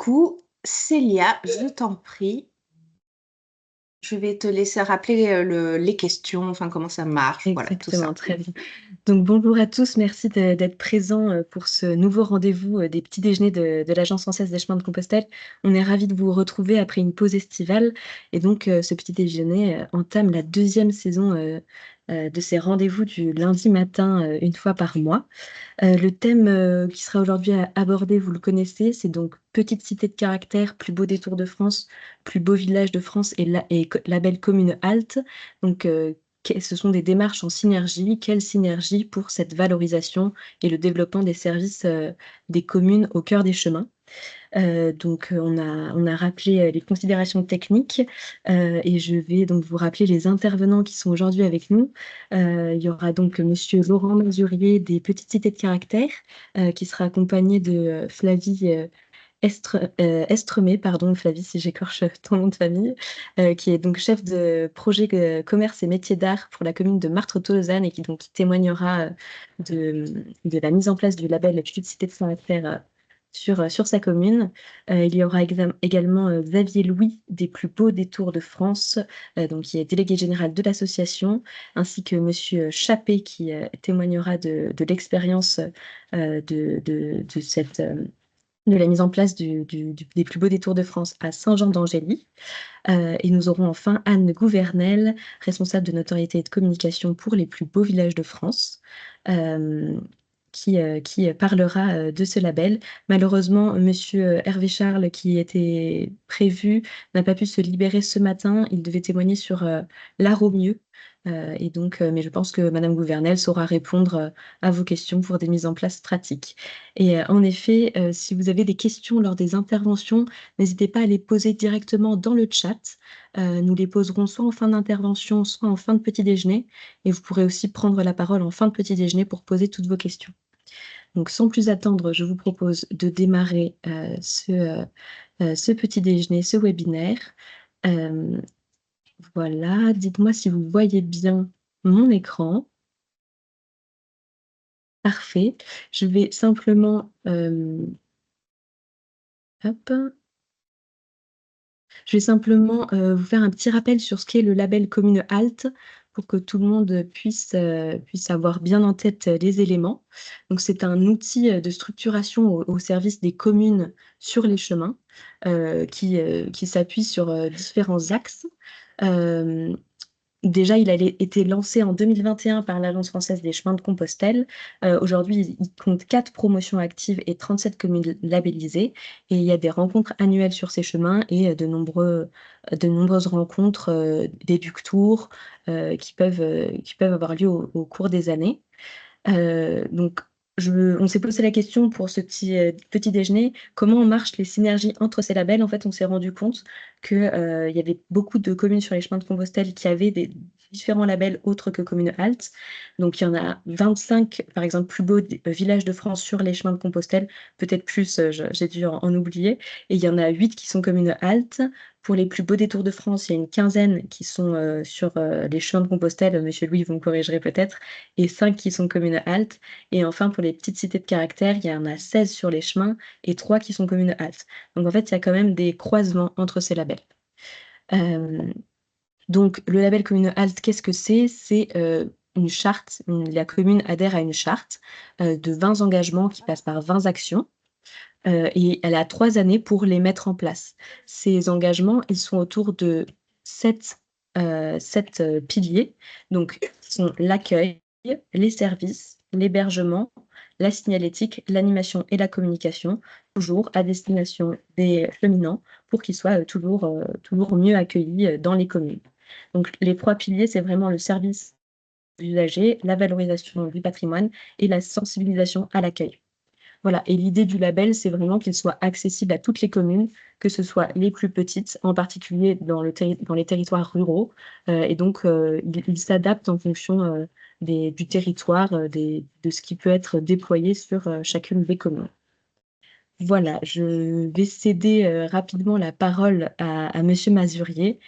coup, Célia, je t'en prie, je vais te laisser rappeler les questions, enfin comment ça marche, voilà, tout Exactement, ça. très bien. Donc bonjour à tous, merci d'être présents pour ce nouveau rendez-vous des petits déjeuners de l'Agence française des chemins de Compostelle. On est ravis de vous retrouver après une pause estivale et donc ce petit déjeuner entame la deuxième saison de ces rendez-vous du lundi matin une fois par mois. Le thème qui sera aujourd'hui abordé, vous le connaissez, c'est donc Petite cité de caractère, plus beau détour de France, plus beau village de France et label commune Halte. Donc, ce sont des démarches en synergie. Quelle synergie pour cette valorisation et le développement des services des communes au cœur des chemins? On a rappelé les considérations techniques et je vais donc vous rappeler les intervenants qui sont aujourd'hui avec nous. Il y aura donc Monsieur Laurent Masurier des Petites Cités de Caractère qui sera accompagné de Flavie Estremé, pardon Flavie si j'écorche ton nom de famille, qui est donc chef de projet commerce et métiers d'art pour la commune de Martres-Tolosane et qui témoignera de la mise en place du label Petites Cités de Caractère sur sa commune. Il y aura également Xavier Louis des Plus Beaux Détours de France, donc, qui est délégué général de l'association, ainsi que Monsieur Chappé qui témoignera de l'expérience de la mise en place des Plus Beaux Détours de France à Saint-Jean-d'Angély. Et nous aurons enfin Anne Gouvernel, responsable de notoriété et de communication pour les plus beaux villages de France, euh, qui parlera de ce label. Malheureusement, Monsieur Hervé Charles, qui était prévu, n'a pas pu se libérer ce matin. Il devait témoigner sur l'art au mieux. Mais je pense que Madame Gouvernel saura répondre à vos questions pour des mises en place pratiques. Et en effet, si vous avez des questions lors des interventions, n'hésitez pas à les poser directement dans le chat. Nous les poserons soit en fin d'intervention, soit en fin de petit déjeuner. Et vous pourrez aussi prendre la parole en fin de petit déjeuner pour poser toutes vos questions. Donc, sans plus attendre, je vous propose de démarrer ce petit déjeuner, ce webinaire. Euh, voilà, dites-moi si vous voyez bien mon écran. Parfait. Je vais simplement... hop. Je vais simplement vous faire un petit rappel sur ce qu'est le label Commune Halte pour que tout le monde puisse avoir bien en tête les éléments. Donc, c'est un outil de structuration au service des communes sur les chemins qui s'appuie sur différents axes. Euh, Déjà, il a été lancé en 2021 par l'Agence française des chemins de Compostelle. Aujourd'hui, il compte 4 promotions actives et 37 communes labellisées. Et il y a des rencontres annuelles sur ces chemins et de nombreuses rencontres, des Duc Tours qui peuvent avoir lieu au cours des années. Donc, on s'est posé la question pour ce petit déjeuner, comment marchent les synergies entre ces labels? En fait, on s'est rendu compte qu'il y avait beaucoup de communes sur les chemins de Compostelle qui avaient des différents labels autres que Commune Halte. Donc, il y en a 25, par exemple, plus beaux villages de France sur les chemins de Compostelle, peut-être plus, j'ai dû en oublier. Et il y en a 8 qui sont Commune Halte. Pour les plus beaux détours de France, il y a une quinzaine qui sont sur les chemins de Compostelle. Monsieur Louis, vous me corrigerez peut-être, et 5 qui sont communes haltes. Et enfin, pour les petites cités de caractère, il y en a 16 sur les chemins et 3 qui sont communes haltes. Donc en fait, il y a quand même des croisements entre ces labels. Euh, donc le label commune halte, qu'est-ce que c'est? C'est une charte, la commune adhère à une charte de 20 engagements qui passent par 20 actions. Et elle a 3 années pour les mettre en place. Ces engagements, ils sont autour de 7 piliers. Donc, ce sont l'accueil, les services, l'hébergement, la signalétique, l'animation et la communication, toujours à destination des cheminants pour qu'ils soient toujours mieux accueillis dans les communes. Donc, les 3 piliers, c'est vraiment le service aux usagers, la valorisation du patrimoine et la sensibilisation à l'accueil. Voilà, et l'idée du label, c'est vraiment qu'il soit accessible à toutes les communes, que ce soit les plus petites, en particulier dans les territoires ruraux. Et donc, il s'adapte en fonction du territoire, de ce qui peut être déployé sur chacune des communes. Voilà, je vais céder rapidement la parole à Monsieur Masurier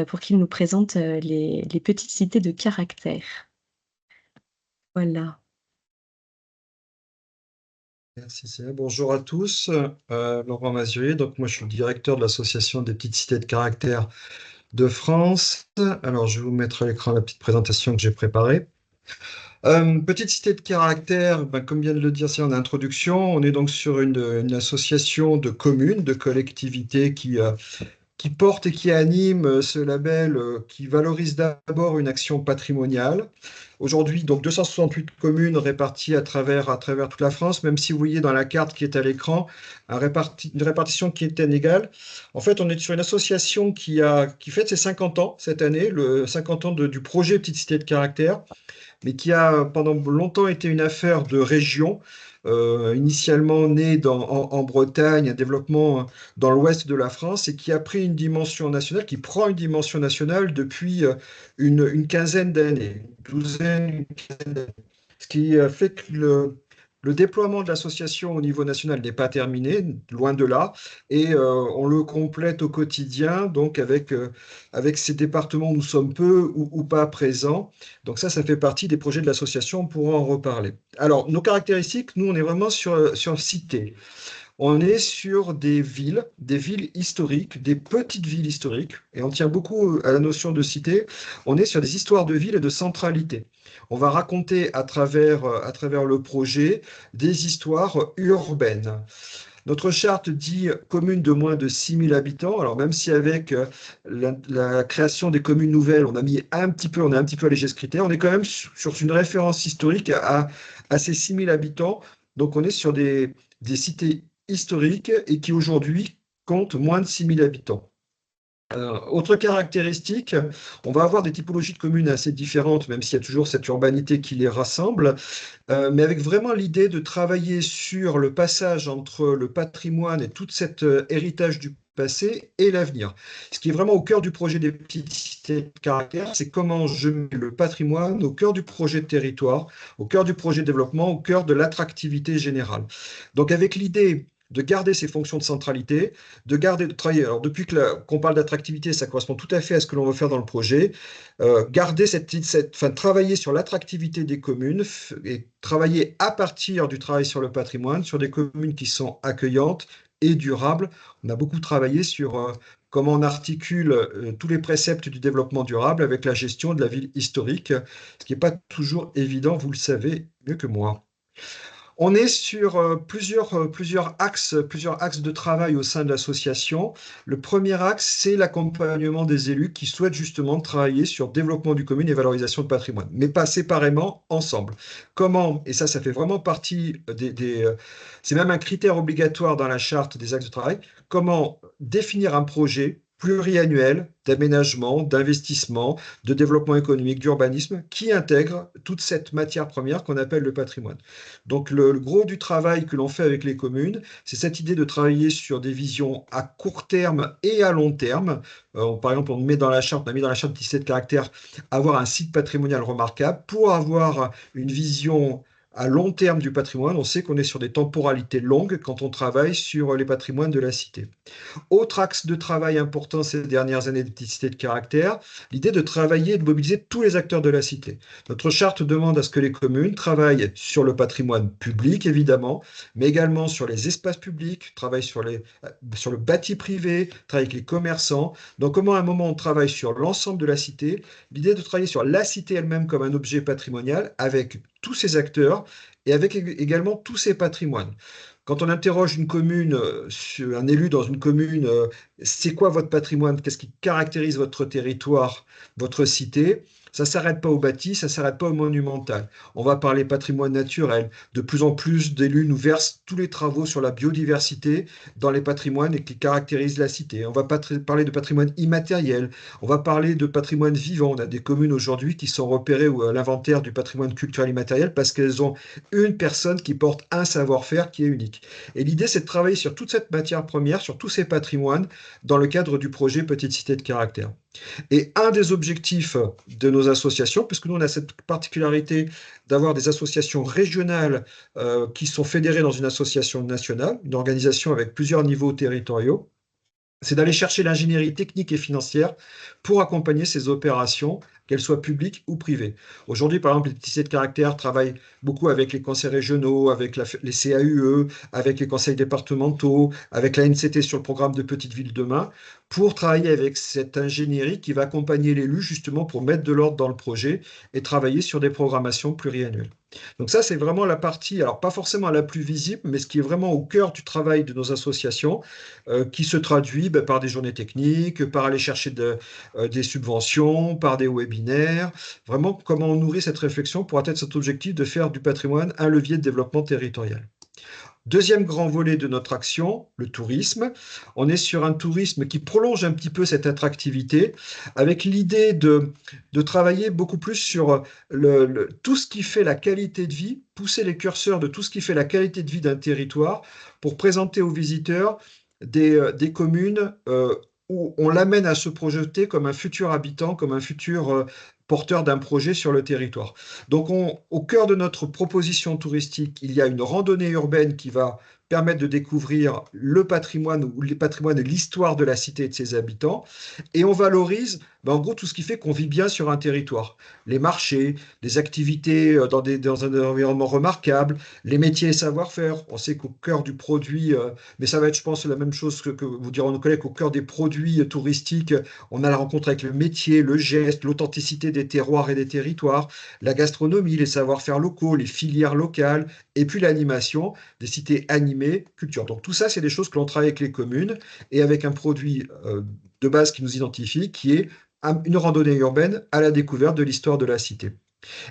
pour qu'il nous présente les petites cités de caractère. Voilà. Merci, Célia. Bonjour à tous. Laurent Mazurier. Donc, moi, je suis le directeur de l'Association des petites cités de caractère de France. Alors, je vais vous mettre à l'écran la petite présentation que j'ai préparée. Petite cité de caractère, ben, comme vient de le dire, c'est en introduction. On est donc sur une association de communes, de collectivités qui porte et qui anime ce label qui valorise d'abord une action patrimoniale. Aujourd'hui, donc 268 communes réparties à travers toute la France, même si vous voyez dans la carte qui est à l'écran une répartition qui est inégale. En fait, on est sur une association qui fête ses 50 ans cette année, le 50 ans du projet Petite Cité de Caractère, mais qui a pendant longtemps été une affaire de région, initialement né en Bretagne, un développement dans l'ouest de la France, et qui a pris une dimension nationale, qui prend une dimension nationale depuis une quinzaine d'années, une douzaine, une quinzaine d'années. Ce qui fait que le déploiement de l'association au niveau national n'est pas terminé, loin de là, et on le complète au quotidien, donc avec ces départements où nous sommes peu ou pas présents. Donc ça fait partie des projets de l'association, on pourra en reparler. Alors, nos caractéristiques, nous, on est vraiment sur cité. On est sur des villes historiques, des petites villes historiques, et on tient beaucoup à la notion de cité. On est sur des histoires de ville et de centralité. On va raconter à travers le projet des histoires urbaines. Notre charte dit commune de moins de 6 000 habitants. Alors même si avec la création des communes nouvelles, on a un petit peu allégé ce critère, on est quand même sur une référence historique à ces 6 000 habitants. Donc on est sur des cités historiques et qui aujourd'hui comptent moins de 6 000 habitants. Autre caractéristique, on va avoir des typologies de communes assez différentes, même s'il y a toujours cette urbanité qui les rassemble, mais avec vraiment l'idée de travailler sur le passage entre le patrimoine et tout cet héritage du passé et l'avenir. Ce qui est vraiment au cœur du projet des petites cités de caractère, c'est comment je mets le patrimoine au cœur du projet de territoire, au cœur du projet de développement, au cœur de l'attractivité générale. Donc avec l'idée de garder ces fonctions de centralité, de travailler. Alors, depuis qu'on parle d'attractivité, ça correspond tout à fait à ce que l'on veut faire dans le projet. Travailler sur l'attractivité des communes et travailler à partir du travail sur le patrimoine, sur des communes qui sont accueillantes et durables. On a beaucoup travaillé sur comment on articule tous les préceptes du développement durable avec la gestion de la ville historique, ce qui n'est pas toujours évident, vous le savez mieux que moi. On est sur plusieurs axes de travail au sein de l'association. Le premier axe, c'est l'accompagnement des élus qui souhaitent justement travailler sur développement du commune et valorisation de patrimoine, mais pas séparément, ensemble. Comment, et ça fait vraiment partie c'est même un critère obligatoire dans la charte des axes de travail, comment définir un projet pluriannuel d'aménagement, d'investissement, de développement économique, d'urbanisme, qui intègre toute cette matière première qu'on appelle le patrimoine. Donc le gros du travail que l'on fait avec les communes, c'est cette idée de travailler sur des visions à court terme et à long terme. Par exemple, on a mis dans la charte 17 caractères, avoir un site patrimonial remarquable. Pour avoir une vision à long terme du patrimoine, on sait qu'on est sur des temporalités longues quand on travaille sur les patrimoines de la cité. Autre axe de travail important ces dernières années de Petite Cité de caractère, l'idée de travailler et de mobiliser tous les acteurs de la cité. Notre charte demande à ce que les communes travaillent sur le patrimoine public, évidemment, mais également sur les espaces publics, travaillent sur le bâti privé, travaillent avec les commerçants. Donc, comment à un moment on travaille sur l'ensemble de la cité, l'idée de travailler sur la cité elle-même comme un objet patrimonial avec tous ses acteurs et avec également tous ses patrimoines. Quand on interroge une commune, un élu dans une commune, c'est quoi votre patrimoine? Qu'est-ce qui caractérise votre territoire, votre cité? Ça ne s'arrête pas au bâti, ça ne s'arrête pas au monumental. On va parler patrimoine naturel. De plus en plus d'élus nous versent tous les travaux sur la biodiversité dans les patrimoines et qui caractérisent la cité. On va parler de patrimoine immatériel. On va parler de patrimoine vivant. On a des communes aujourd'hui qui sont repérées à l'inventaire du patrimoine culturel immatériel parce qu'elles ont une personne qui porte un savoir-faire qui est unique. Et l'idée, c'est de travailler sur toute cette matière première, sur tous ces patrimoines, dans le cadre du projet Petite Cité de caractère. Et un des objectifs de nos associations, puisque nous, on a cette particularité d'avoir des associations régionales qui sont fédérées dans une association nationale, une organisation avec plusieurs niveaux territoriaux, c'est d'aller chercher l'ingénierie technique et financière pour accompagner ces opérations, qu'elles soient publiques ou privées. Aujourd'hui, par exemple, les petits cités de caractère travaillent beaucoup avec les conseils régionaux, avec les CAUE, avec les conseils départementaux, avec la NCT sur le programme de Petites Villes demain, pour travailler avec cette ingénierie qui va accompagner l'élu justement pour mettre de l'ordre dans le projet et travailler sur des programmations pluriannuelles. Donc ça, c'est vraiment la partie, alors pas forcément la plus visible, mais ce qui est vraiment au cœur du travail de nos associations, qui se traduit par des journées techniques, par aller chercher des subventions, par des webinaires. Vraiment, comment on nourrit cette réflexion pour atteindre cet objectif de faire du patrimoine un levier de développement territorial. Deuxième grand volet de notre action, le tourisme. On est sur un tourisme qui prolonge un petit peu cette attractivité, avec l'idée de travailler beaucoup plus sur tout ce qui fait la qualité de vie, pousser les curseurs de tout ce qui fait la qualité de vie d'un territoire pour présenter aux visiteurs des communes où on l'amène à se projeter comme un futur habitant, comme un futur porteur d'un projet sur le territoire. Donc, au cœur de notre proposition touristique, il y a une randonnée urbaine qui va permettre de découvrir le patrimoine ou les patrimoines et l'histoire de la cité et de ses habitants. Et on valorise, en gros, tout ce qui fait qu'on vit bien sur un territoire. Les marchés, les activités dans un environnement remarquable, les métiers et savoir-faire. On sait qu'au cœur du produit, mais ça va être, je pense, la même chose que vous diront nos collègues, qu'au cœur des produits touristiques, on a la rencontre avec le métier, le geste, l'authenticité des terroirs et des territoires, la gastronomie, les savoir-faire locaux, les filières locales, et puis l'animation, des cités animées, culture. Donc tout ça, c'est des choses que l'on travaille avec les communes et avec un produit de base qui nous identifie, qui est une randonnée urbaine à la découverte de l'histoire de la cité.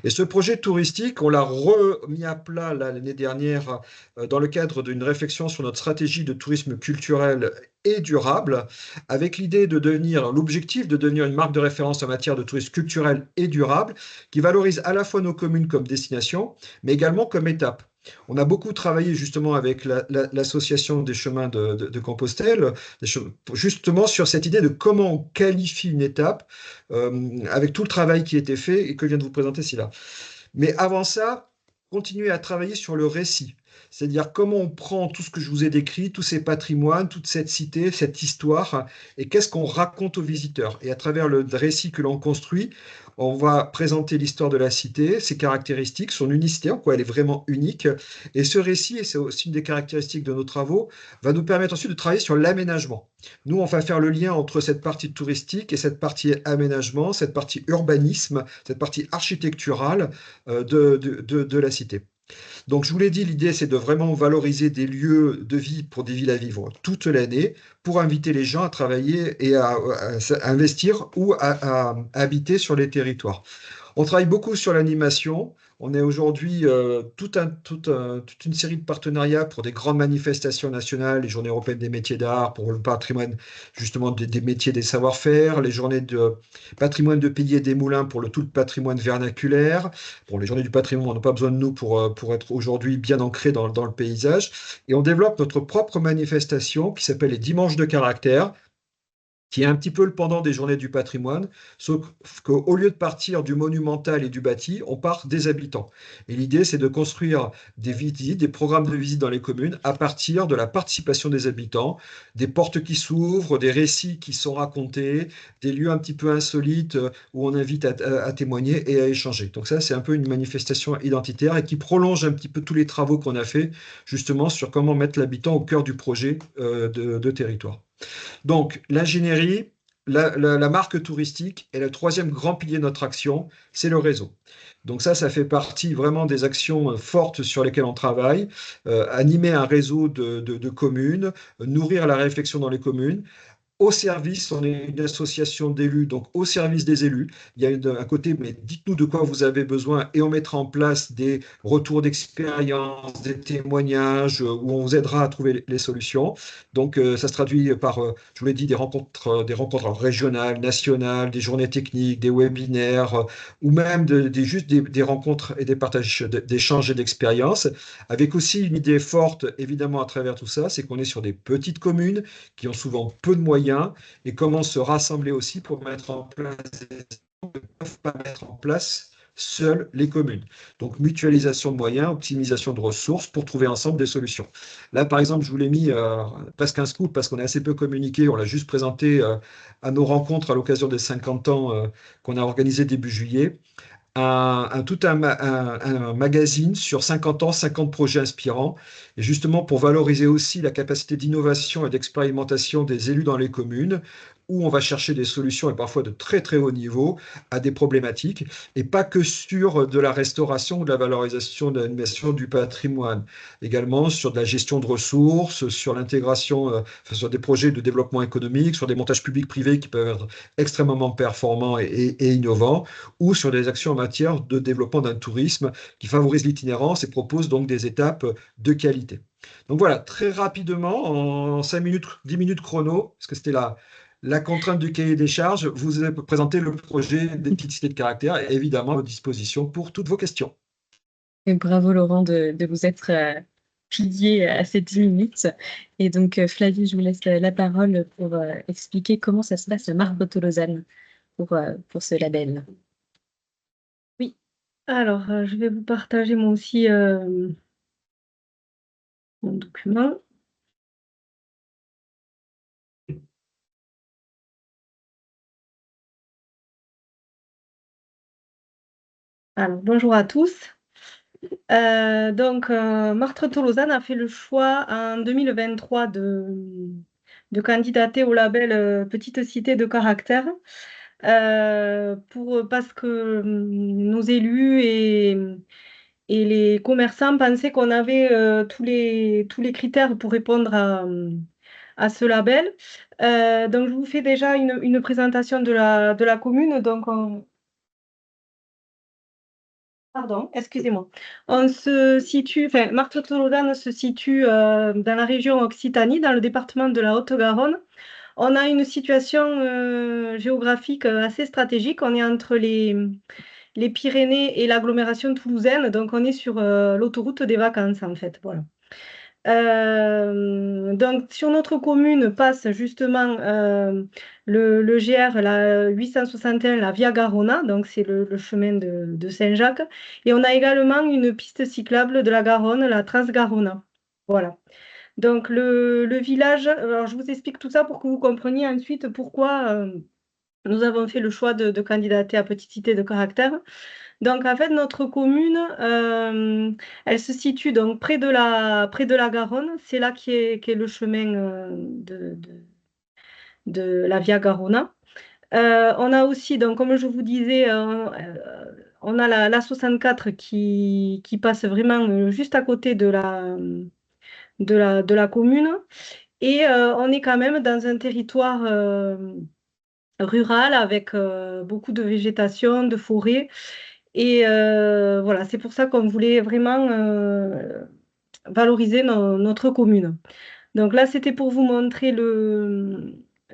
Et ce projet touristique, on l'a remis à plat l'année dernière dans le cadre d'une réflexion sur notre stratégie de tourisme culturel et durable, avec l'idée de devenir, l'objectif de devenir une marque de référence en matière de tourisme culturel et durable, qui valorise à la fois nos communes comme destination, mais également comme étape. On a beaucoup travaillé justement avec l'association des chemins de Compostelle, justement sur cette idée de comment on qualifie une étape, avec tout le travail qui a été fait et que je viens de vous présenter ici là. Mais avant ça, continuer à travailler sur le récit. C'est-à-dire comment on prend tout ce que je vous ai décrit, tous ces patrimoines, toute cette cité, cette histoire, et qu'est-ce qu'on raconte aux visiteurs. Et à travers le récit que l'on construit, on va présenter l'histoire de la cité, ses caractéristiques, son unicité, en quoi elle est vraiment unique. Et ce récit, et c'est aussi une des caractéristiques de nos travaux, va nous permettre ensuite de travailler sur l'aménagement. Nous, on va faire le lien entre cette partie touristique et cette partie aménagement, cette partie urbanisme, cette partie architecturale de la cité. Donc, je vous l'ai dit, l'idée, c'est de vraiment valoriser des lieux de vie pour des villes à vivre toute l'année, pour inviter les gens à travailler et à investir ou à habiter sur les territoires. On travaille beaucoup sur l'animation. On est aujourd'hui toute une série de partenariats pour des grandes manifestations nationales, les Journées européennes des métiers d'art, pour le patrimoine justement des métiers, des savoir-faire, les Journées de patrimoine de pays et des moulins pour tout le patrimoine vernaculaire. Bon, les Journées du patrimoine, on n'a pas besoin de nous pour être aujourd'hui bien ancrés dans le paysage. Et on développe notre propre manifestation qui s'appelle les Dimanches de caractère, qui est un petit peu le pendant des Journées du patrimoine, sauf qu'au lieu de partir du monumental et du bâti, on part des habitants. Et l'idée, c'est de construire des visites, des programmes de visite dans les communes à partir de la participation des habitants, des portes qui s'ouvrent, des récits qui sont racontés, des lieux un petit peu insolites où on invite à témoigner et à échanger. Donc ça, c'est un peu une manifestation identitaire et qui prolonge un petit peu tous les travaux qu'on a fait justement sur comment mettre l'habitant au cœur du projet de territoire. Donc, l'ingénierie, la marque touristique et le troisième grand pilier de notre action, c'est le réseau. Donc ça fait partie vraiment des actions fortes sur lesquelles on travaille. Animer un réseau de communes, nourrir la réflexion dans les communes. Au service, on est une association d'élus, donc au service des élus. Il y a un côté, mais dites-nous de quoi vous avez besoin et on mettra en place des retours d'expérience, des témoignages où on vous aidera à trouver les solutions. Donc, ça se traduit par, je vous l'ai dit, des rencontres régionales, nationales, des journées techniques, des webinaires, ou même juste des rencontres et des partages d'échanges et d'expériences, avec aussi une idée forte, évidemment, à travers tout ça, c'est qu'on est sur des petites communes qui ont souvent peu de moyens et comment se rassembler aussi pour mettre en place des ne peuvent pas mettre en place seules les communes. Donc, mutualisation de moyens, optimisation de ressources pour trouver ensemble des solutions. Là, par exemple, je vous l'ai mis presque un scoop parce qu'on a assez peu communiqué. On l'a juste présenté à nos rencontres à l'occasion des 50 ans qu'on a organisé début juillet. Un magazine sur 50 ans, 50 projets inspirants, et justement pour valoriser aussi la capacité d'innovation et d'expérimentation des élus dans les communes, où on va chercher des solutions, et parfois de très très haut niveau, à des problématiques, et pas que sur de la restauration ou de la valorisation de l'animation du patrimoine, également sur de la gestion de ressources, sur l'intégration, sur des projets de développement économique, sur des montages publics-privés qui peuvent être extrêmement performants et innovants, ou sur des actions en matière de développement d'un tourisme qui favorise l'itinérance et propose donc des étapes de qualité. Donc voilà, très rapidement, en 5 minutes, 10 minutes chrono, parce que c'était la contrainte du cahier des charges, vous avez présenté le projet des petites cités de caractère, et évidemment à votre disposition pour toutes vos questions. Et bravo Laurent de vous être plié à ces 10 minutes. Et donc Flavie, je vous laisse la parole pour expliquer comment ça se passe à Marbre-Tolosane pour ce label. Oui, alors je vais vous partager moi aussi mon document. Alors, bonjour à tous. Marbre-Tolosane a fait le choix en 2023 de candidater au label Petite Cité de Caractère parce que nos élus et les commerçants pensaient qu'on avait tous les critères pour répondre à ce label. Donc, je vous fais déjà une présentation de la commune. Donc, pardon, excusez-moi. On se situe, enfin, Martre-Tolosane se situe dans la région Occitanie, dans le département de la Haute-Garonne. On a une situation géographique assez stratégique. On est entre les Pyrénées et l'agglomération toulousaine, donc on est sur l'autoroute des vacances en fait. Voilà. Donc sur notre commune passe justement le GR, la 861, la Via Garona, donc c'est le chemin de Saint-Jacques, et on a également une piste cyclable de la Garonne, la Transgarona. Voilà. Donc le village, alors je vous explique tout ça pour que vous compreniez ensuite pourquoi nous avons fait le choix de candidater à Petite Cité de Caractère. Donc, en fait, notre commune, elle se situe donc près de la Garonne. C'est là qu'est le chemin de la Via Garona. On a aussi, donc, comme je vous disais, on a la 64 qui passe vraiment juste à côté de la commune. Et on est quand même dans un territoire rural avec beaucoup de végétation, de forêt. Et voilà, c'est pour ça qu'on voulait vraiment valoriser notre commune. Donc là, c'était pour vous montrer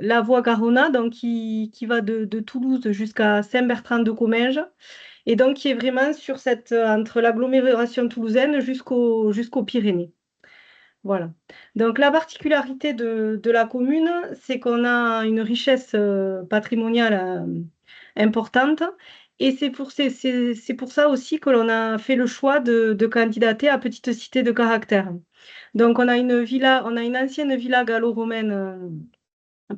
la voie Garona, donc qui va de Toulouse jusqu'à Saint-Bertrand-de-Comminges, et donc qui est vraiment sur entre l'agglomération toulousaine jusqu'aux Pyrénées. Voilà. Donc la particularité de la commune, c'est qu'on a une richesse patrimoniale importante. Et c'est pour ça aussi que l'on a fait le choix de candidater à Petite Cité de Caractère. Donc on a une ancienne villa gallo-romaine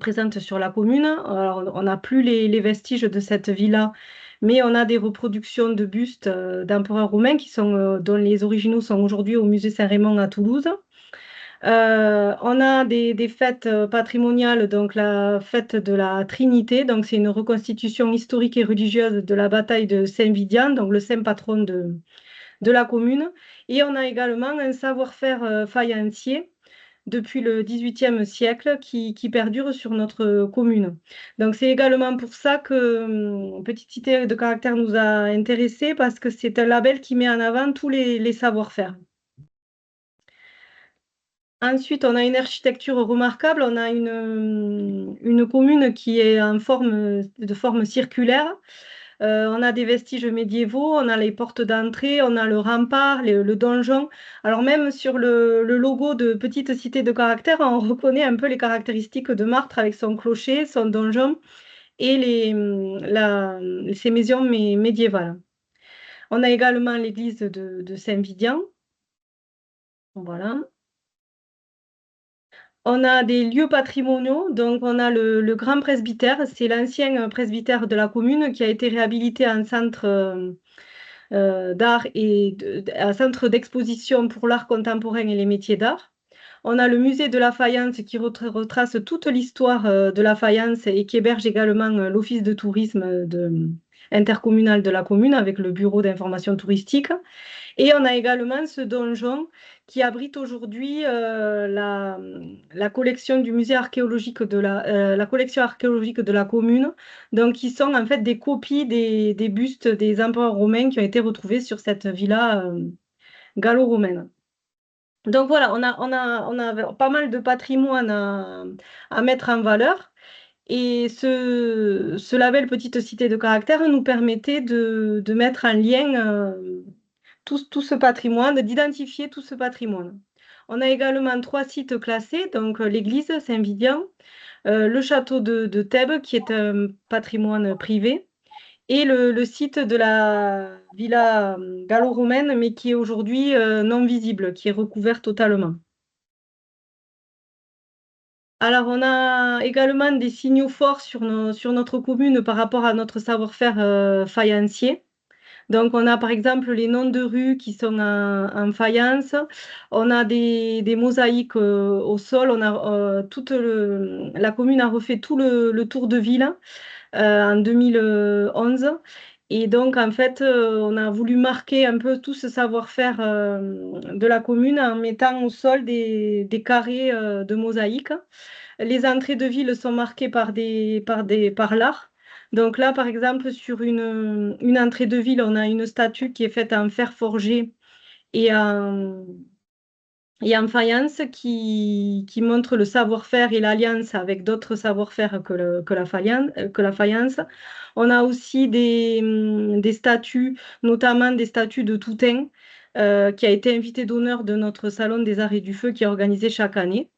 présente sur la commune. Alors, on n'a plus les vestiges de cette villa, mais on a des reproductions de bustes d'empereurs romains dont les originaux sont aujourd'hui au musée Saint-Raymond à Toulouse. On a des fêtes patrimoniales, donc la fête de la Trinité, donc c'est une reconstitution historique et religieuse de la bataille de Saint-Vidian, donc le saint patron de la commune. Et on a également un savoir-faire faïencier depuis le XVIIIe siècle qui perdure sur notre commune. Donc c'est également pour ça que Petite Cité de Caractère nous a intéressés, parce que c'est un label qui met en avant tous les savoir-faire. Ensuite, on a une architecture remarquable. On a une commune qui est de forme circulaire. On a des vestiges médiévaux, on a les portes d'entrée, on a le rempart, le donjon. Alors même sur le logo de Petite Cité de Caractère, on reconnaît un peu les caractéristiques de Martre avec son clocher, son donjon et ses maisons médiévales. On a également l'église de Saint-Vidian. Voilà. On a des lieux patrimoniaux, donc on a le grand presbytère, c'est l'ancien presbytère de la commune qui a été réhabilité en centre d'art et un centre d'exposition pour l'art contemporain et les métiers d'art. On a le musée de la faïence qui retrace toute l'histoire de la faïence et qui héberge également l'office de tourisme intercommunal de la commune avec le bureau d'information touristique. Et on a également ce donjon qui abrite aujourd'hui la collection du musée archéologique la collection archéologique de la commune, donc qui sont en fait des copies des bustes des empereurs romains qui ont été retrouvés sur cette villa gallo-romaine. Donc voilà, on a pas mal de patrimoine à mettre en valeur. Et ce label Petite Cité de Caractère nous permettait de mettre en lien tout ce patrimoine, d'identifier tout ce patrimoine. On a également 3 sites classés, donc l'église Saint-Vidian, le château de Thèbes, qui est un patrimoine privé, et le site de la villa gallo-romaine, mais qui est aujourd'hui non visible, qui est recouvert totalement. Alors, on a également des signaux forts sur notre commune par rapport à notre savoir-faire faïencier. Donc, on a par exemple les noms de rues qui sont en faïence. On a des mosaïques au sol. La commune a refait tout le tour de ville en 2011. Et donc, en fait, on a voulu marquer un peu tout ce savoir-faire de la commune en mettant au sol des carrés de mosaïque. Les entrées de ville sont marquées par l'art. Donc là, par exemple, sur une entrée de ville, on a une statue qui est faite en fer forgé et en faïence qui montre le savoir-faire et l'alliance avec d'autres savoir-faire que la faïence. On a aussi des statues, notamment des statues de Toutain, qui a été invité d'honneur de notre Salon des Arts et du Feu qui est organisé chaque année.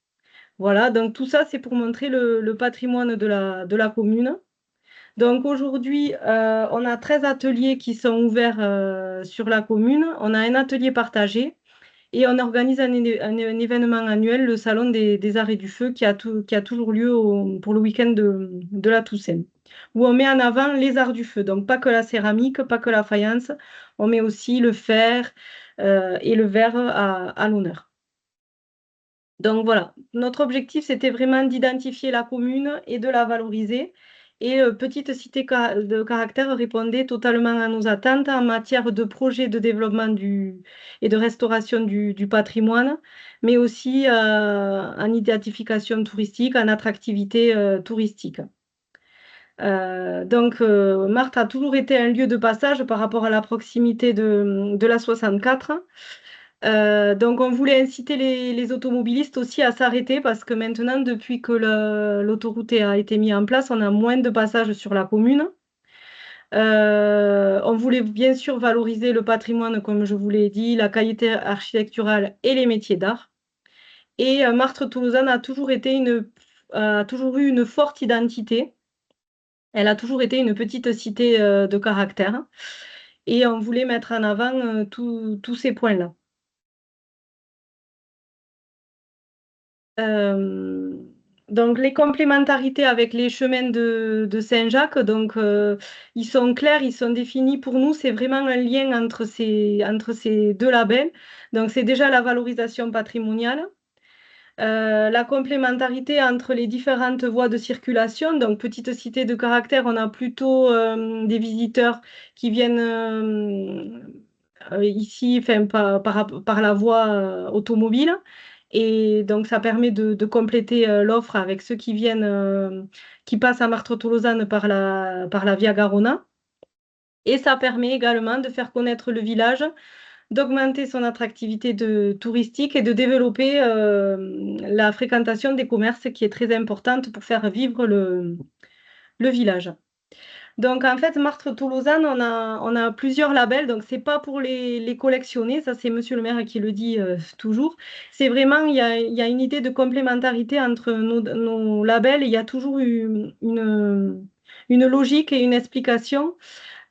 Voilà, donc tout ça, c'est pour montrer le patrimoine de la commune. Donc aujourd'hui, on a 13 ateliers qui sont ouverts sur la commune. On a un atelier partagé et on organise un événement annuel, le Salon des Arts et du Feu, qui a toujours lieu pour le week-end de la Toussaint, où on met en avant les arts du feu. Donc pas que la céramique, pas que la faïence, on met aussi le fer et le verre à l'honneur. Donc voilà, notre objectif, c'était vraiment d'identifier la commune et de la valoriser. Et Petite Cité de Caractère répondait totalement à nos attentes en matière de projet de développement et de restauration du patrimoine, mais aussi en identification touristique, en attractivité touristique. Donc, Marthe a toujours été un lieu de passage par rapport à la proximité de la 64. Donc, on voulait inciter les automobilistes aussi à s'arrêter parce que maintenant, depuis que l'autoroute a été mise en place, on a moins de passages sur la commune. On voulait bien sûr valoriser le patrimoine, comme je vous l'ai dit, la qualité architecturale et les métiers d'art. Et Martre-Toulousanne a toujours eu une forte identité. Elle a toujours été une petite cité de caractère. Et on voulait mettre en avant tous ces points-là. Donc les complémentarités avec les chemins de Saint-Jacques, donc ils sont clairs, ils sont définis pour nous. C'est vraiment un lien entre ces deux labels. Donc c'est déjà la valorisation patrimoniale. La complémentarité entre les différentes voies de circulation. Donc, petite cité de caractère, on a plutôt des visiteurs qui viennent ici par la voie automobile. Et donc, ça permet de compléter l'offre avec ceux qui viennent, qui passent à Martre-Tolosane par la Via Garona. Et ça permet également de faire connaître le village, d'augmenter son attractivité touristique et de développer la fréquentation des commerces qui est très importante pour faire vivre le village. Donc en fait, Martre-Tolosane, on a plusieurs labels, donc c'est pas pour les collectionner, ça c'est Monsieur le maire qui le dit toujours. C'est vraiment, il y a une idée de complémentarité entre nos labels et il y a toujours une logique et une explication.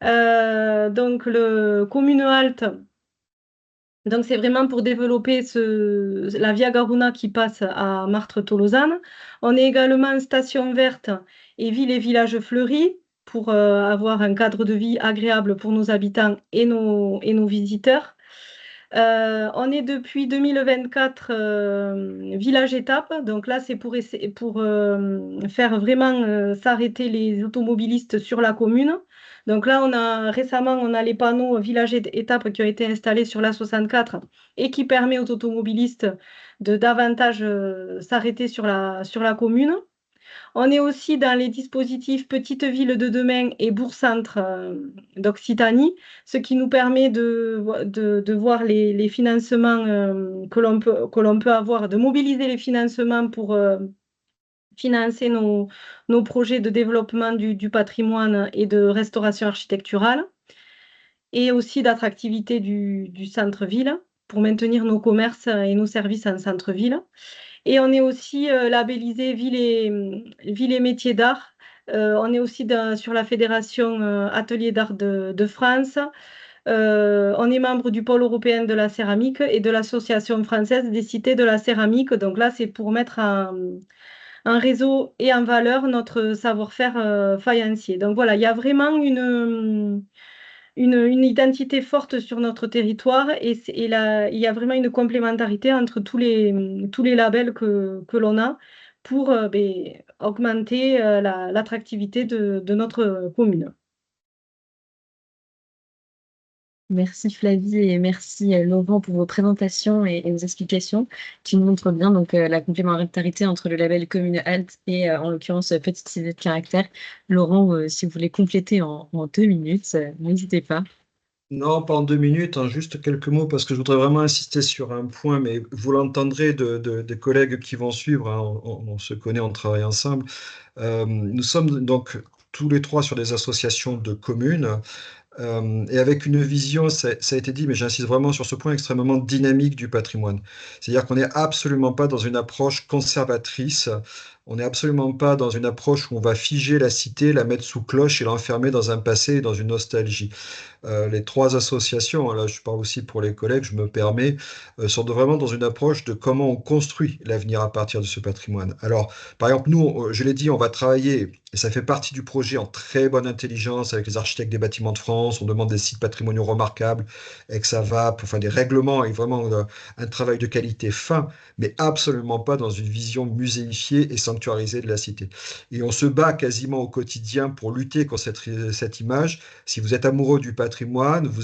Donc, le Commune Halte, donc c'est vraiment pour développer la Via Garuna qui passe à Martres-Tolosane. On est également station verte et ville et village fleuris pour avoir un cadre de vie agréable pour nos habitants et nos visiteurs. On est depuis 2024 village étape. Donc là, c'est pour faire vraiment s'arrêter les automobilistes sur la commune. Donc là, récemment, on a les panneaux village étape qui ont été installés sur la 64 et qui permet aux automobilistes de davantage s'arrêter sur la commune. On est aussi dans les dispositifs Petites Villes de demain et Bourg-Centre d'Occitanie, ce qui nous permet de voir les financements que l'on peut avoir, de mobiliser les financements pour financer nos projets de développement du patrimoine et de restauration architecturale, et aussi d'attractivité du centre-ville pour maintenir nos commerces et nos services en centre-ville. Et on est aussi labellisé Ville et Métiers d'Art. On est aussi sur la Fédération Ateliers d'Art de France. On est membre du pôle européen de la céramique et de l'Association française des cités de la céramique. Donc là, c'est pour mettre en réseau et en valeur notre savoir-faire faïencier. Donc voilà, il y a vraiment une identité forte sur notre territoire et il y a vraiment une complémentarité entre tous les labels que l'on a pour augmenter l'attractivité de notre commune. Merci Flavie et merci Laurent pour vos présentations et vos explications qui nous montrent bien donc, la complémentarité entre le label Commune Halte et en l'occurrence Petite Cité de Caractère. Laurent, si vous voulez compléter en 2 minutes, n'hésitez pas. Non, pas en 2 minutes, en juste quelques mots, parce que je voudrais vraiment insister sur un point, mais vous l'entendrez des collègues qui vont suivre, hein, on se connaît, on travaille ensemble. Nous sommes donc tous les trois sur des associations de communes. Et avec une vision, ça a été dit, mais j'insiste vraiment sur ce point, extrêmement dynamique du patrimoine. C'est-à-dire qu'on n'est absolument pas dans une approche conservatrice, on n'est absolument pas dans une approche où on va figer la cité, la mettre sous cloche et l'enfermer dans un passé et dans une nostalgie. Les trois associations, là je parle aussi pour les collègues, je me permets, sont vraiment dans une approche de comment on construit l'avenir à partir de ce patrimoine. Alors, par exemple, nous, je l'ai dit, on va travailler, et ça fait partie du projet en très bonne intelligence avec les architectes des bâtiments de France, on demande des sites patrimoniaux remarquables, ex-AVAP, enfin des règlements et vraiment un travail de qualité fin, mais absolument pas dans une vision muséifiée et sanctuarisée de la cité. Et on se bat quasiment au quotidien pour lutter contre cette image. Si vous êtes amoureux du patrimoine, vous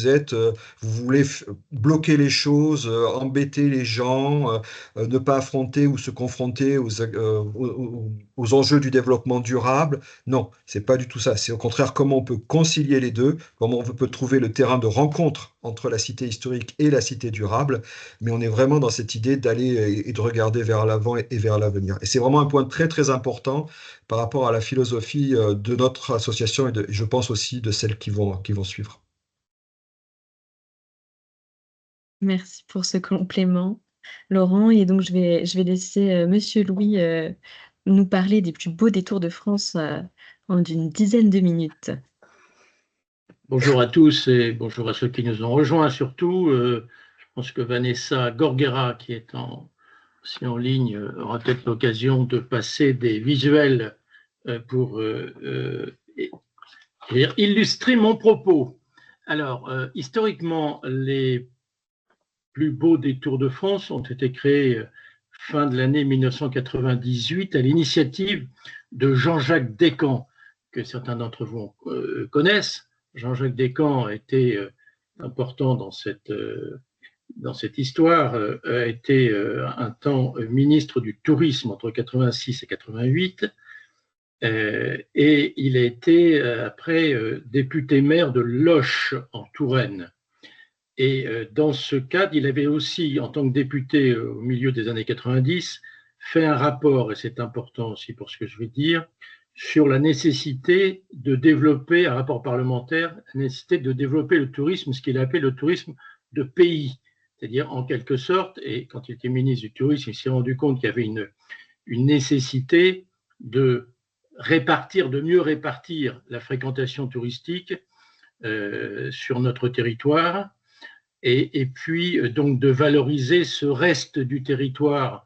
voulez bloquer les choses, embêter les gens, ne pas affronter ou se confronter aux enjeux du développement durable. Non, c'est pas du tout ça. C'est au contraire comment on peut concilier les deux, comment on peut trouver le terrain de rencontre entre la cité historique et la cité durable. Mais on est vraiment dans cette idée d'aller et de regarder vers l'avant et vers l'avenir. Et c'est vraiment un point très très important par rapport à la philosophie de notre association et je pense aussi de celles qui vont suivre. Merci pour ce complément, Laurent. Et donc, je vais laisser Monsieur Louis nous parler des plus beaux détours de France en une dizaine de minutes. Bonjour à tous et bonjour à ceux qui nous ont rejoints surtout. Je pense que Vanessa Gorguera, qui est aussi en ligne, aura peut-être l'occasion de passer des visuels pour illustrer mon propos. Alors, historiquement, les plus beaux détours de France ont été créés fin de l'année 1998 à l'initiative de Jean-Jacques Descamps, que certains d'entre vous connaissent. Jean-Jacques Descamps a été important dans cette histoire, a été un temps ministre du Tourisme entre 86 et 88, et il a été après député maire de Loches en Touraine. Et dans ce cadre, il avait aussi, en tant que député au milieu des années 90, fait un rapport, et c'est important aussi pour ce que je vais dire, sur la nécessité de développer, un rapport parlementaire, la nécessité de développer le tourisme, ce qu'il a appelé le tourisme de pays. C'est-à-dire, en quelque sorte, et quand il était ministre du Tourisme, il s'est rendu compte qu'il y avait une nécessité de mieux répartir la fréquentation touristique sur notre territoire, et puis donc de valoriser ce reste du territoire,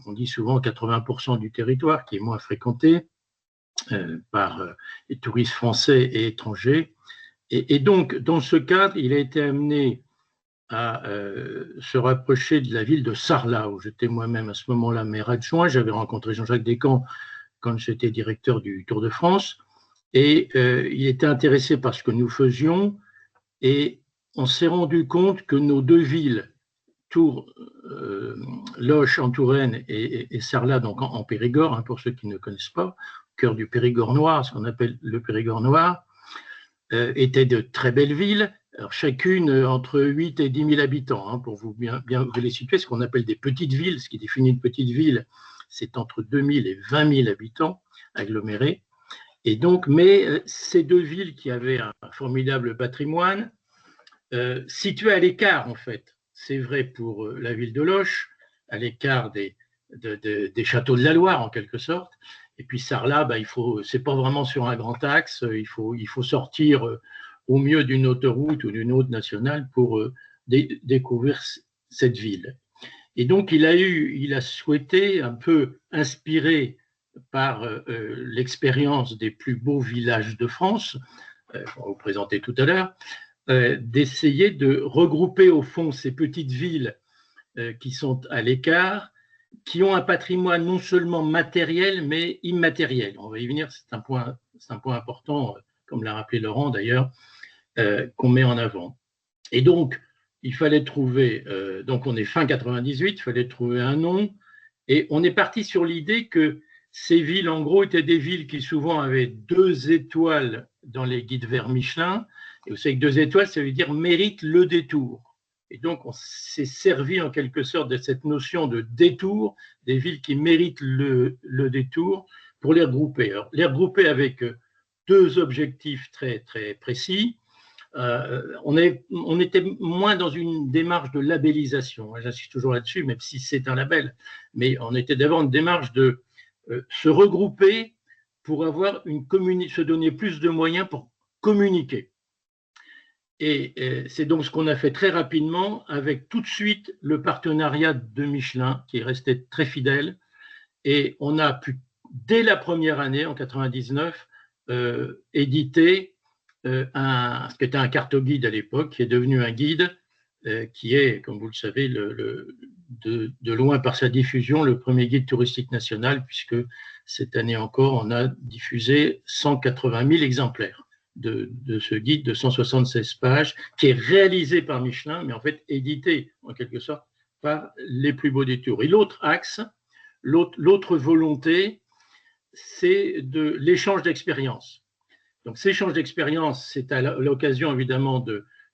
on dit souvent 80% du territoire, qui est moins fréquenté par les touristes français et étrangers. Et donc, dans ce cadre, il a été amené à se rapprocher de la ville de Sarlat, où j'étais moi-même à ce moment-là maire adjoint. J'avais rencontré Jean-Jacques Descamps quand j'étais directeur du Tour de France, et il était intéressé par ce que nous faisions, et on s'est rendu compte que nos deux villes, Loches en Touraine et Sarlat, donc en Périgord, hein, pour ceux qui ne connaissent pas, au cœur du Périgord noir, ce qu'on appelle le Périgord noir, étaient de très belles villes, alors chacune entre 8 et 10 000 habitants, hein, pour vous bien vous les situer, ce qu'on appelle des petites villes. Ce qui définit une petite ville, c'est entre 2 000 et 20 000 habitants agglomérés. Et donc, mais ces deux villes qui avaient un formidable patrimoine, situées à l'écart en fait, c'est vrai pour la ville de Loches, à l'écart des châteaux de la Loire en quelque sorte. Et puis Sarlat, c'est pas vraiment sur un grand axe, il faut sortir au mieux d'une autoroute ou d'une route nationale pour découvrir cette ville. Et donc il a souhaité, un peu inspiré par l'expérience des plus beaux villages de France, on va vous présenter tout à l'heure, d'essayer de regrouper au fond ces petites villes qui sont à l'écart, qui ont un patrimoine non seulement matériel, mais immatériel. On va y venir, c'est un point important, comme l'a rappelé Laurent d'ailleurs, qu'on met en avant. Et donc, il fallait trouver, donc on est fin 98, il fallait trouver un nom, et on est parti sur l'idée que ces villes, en gros, étaient des villes qui souvent avaient 2 étoiles dans les guides verts Michelin, et vous savez que 2 étoiles, ça veut dire mérite le détour. Et donc, on s'est servi en quelque sorte de cette notion de détour, des villes qui méritent le détour, pour les regrouper. Alors, les regrouper avec 2 objectifs très, très précis. On était moins dans une démarche de labellisation, j'insiste toujours là-dessus, même si c'est un label, mais on était d'abord une démarche de se regrouper pour se donner plus de moyens pour communiquer. Et c'est donc ce qu'on a fait très rapidement, avec tout de suite le partenariat de Michelin, qui est resté très fidèle. Et on a pu, dès la première année, en 99, éditer ce qui était un cartoguide à l'époque, qui est devenu un guide, qui est, comme vous le savez, de loin par sa diffusion, le premier guide touristique national, puisque cette année encore, on a diffusé 180 000 exemplaires de ce guide de 176 pages, qui est réalisé par Michelin, mais en fait édité en quelque sorte par les plus beaux détours. Et l'autre axe, l'autre volonté, c'est de l'échange d'expériences. Donc, cet échange d'expériences, c'est à l'occasion évidemment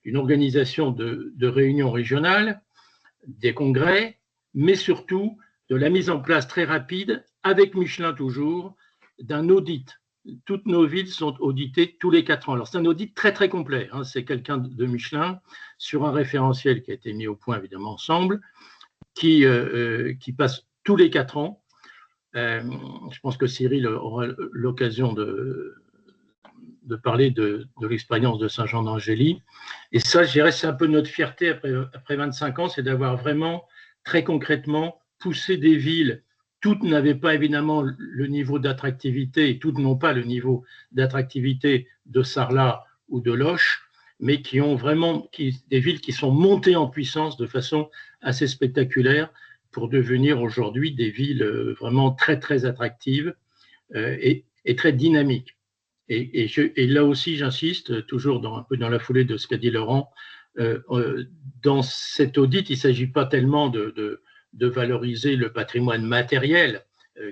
d'une organisation de réunions régionales, des congrès, mais surtout de la mise en place très rapide, avec Michelin toujours, d'un audit. Toutes nos villes sont auditées tous les 4 ans. Alors, c'est un audit très, très complet, hein. C'est quelqu'un de Michelin sur un référentiel qui a été mis au point, évidemment, ensemble, qui passe tous les 4 ans. Je pense que Cyril aura l'occasion de parler de l'expérience de Saint-Jean d'Angély. Et ça, je dirais, c'est un peu notre fierté après 25 ans, c'est d'avoir vraiment, très concrètement, poussé des villes. Toutes n'avaient pas évidemment le niveau d'attractivité, et toutes n'ont pas le niveau d'attractivité de Sarlat ou de Loches, mais qui ont vraiment des villes qui sont montées en puissance de façon assez spectaculaire pour devenir aujourd'hui des villes vraiment très, très attractives et très dynamiques. Et là aussi, j'insiste, toujours un peu dans la foulée de ce qu'a dit Laurent, dans cet audit, il ne s'agit pas tellement de valoriser le patrimoine matériel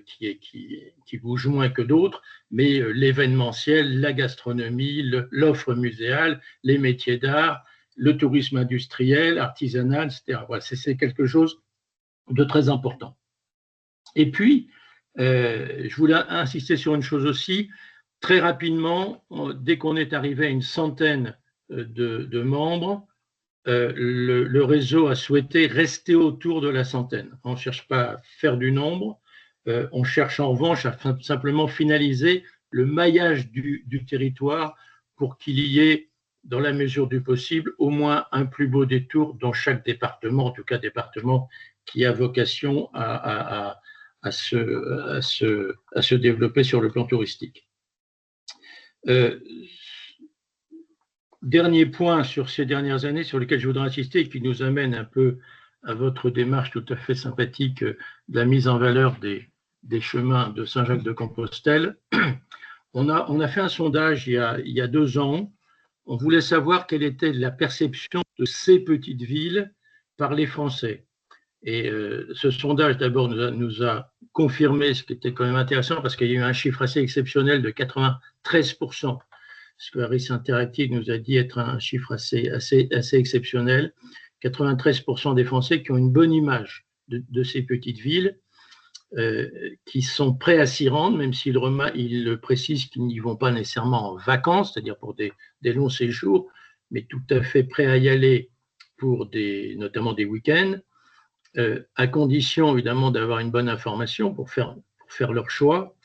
qui bouge moins que d'autres, mais l'événementiel, la gastronomie, l'offre muséale, les métiers d'art, le tourisme industriel, artisanal, etc. Voilà, c'est quelque chose de très important. Et puis, je voulais insister sur une chose aussi. Très rapidement, dès qu'on est arrivé à une centaine de membres, le réseau a souhaité rester autour de la centaine. On ne cherche pas à faire du nombre, on cherche en revanche à simplement finaliser le maillage du territoire pour qu'il y ait dans la mesure du possible, au moins un plus beau détour dans chaque département, en tout cas département qui a vocation à se développer sur le plan touristique. Dernier point sur ces dernières années sur lequel je voudrais insister et qui nous amène un peu à votre démarche tout à fait sympathique de la mise en valeur des chemins de Saint-Jacques-de-Compostelle. On a fait un sondage il y a 2 ans. On voulait savoir quelle était la perception de ces petites villes par les Français. Et ce sondage, d'abord, nous a confirmé ce qui était quand même intéressant parce qu'il y a eu un chiffre assez exceptionnel de 93%. Ce que Harris Interactive nous a dit être un chiffre assez exceptionnel. 93% des Français qui ont une bonne image de ces petites villes, qui sont prêts à s'y rendre, même s'ils précisent qu'ils n'y vont pas nécessairement en vacances, c'est-à-dire pour des longs séjours, mais tout à fait prêts à y aller pour notamment des week-ends, à condition évidemment d'avoir une bonne information pour faire leur choix.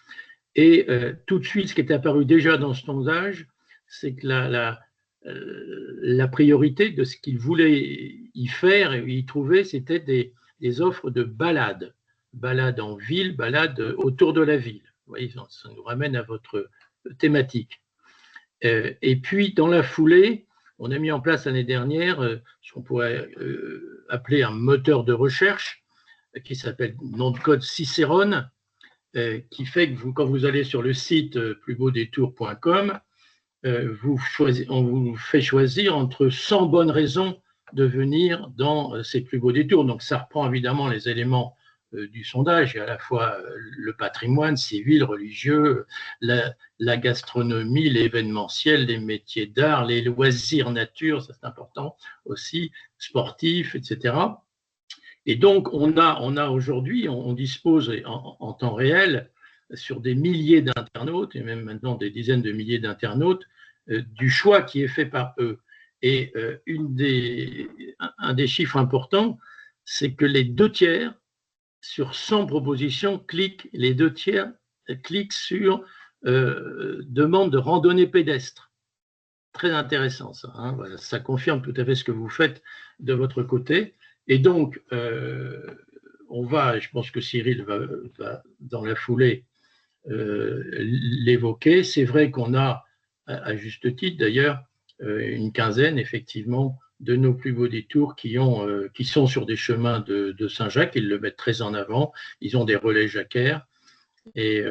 Et tout de suite, ce qui est apparu déjà dans ce sondage, c'est que la priorité de ce qu'ils voulaient y faire et y trouver, c'était des offres de balades. Balades en ville, balades autour de la ville. Vous voyez, ça nous ramène à votre thématique. Et puis, dans la foulée, on a mis en place l'année dernière ce qu'on pourrait appeler un moteur de recherche qui s'appelle nom de code Cicérone, qui fait que quand vous allez sur le site plusbeaudétour.com, on vous fait choisir entre 100 bonnes raisons de venir dans ces plus beaux détours. Donc, ça reprend évidemment les éléments du sondage, et à la fois le patrimoine civil, religieux, la gastronomie, l'événementiel, les métiers d'art, les loisirs nature, ça c'est important aussi, sportifs, etc. Et donc, on a aujourd'hui, on dispose en temps réel sur des milliers d'internautes, et même maintenant des dizaines de milliers d'internautes, du choix qui est fait par eux. Et un des chiffres importants, c'est que les 2 tiers sur 100 propositions, les 2 tiers cliquent sur demande de randonnée pédestre. Très intéressant ça, hein, voilà, ça confirme tout à fait ce que vous faites de votre côté. Et donc, je pense que Cyril va dans la foulée l'évoquer. C'est vrai qu'on a, à juste titre d'ailleurs, une quinzaine effectivement de nos plus beaux détours qui sont sur des chemins de Saint-Jacques. Ils le mettent très en avant. Ils ont des relais jacquaires. Et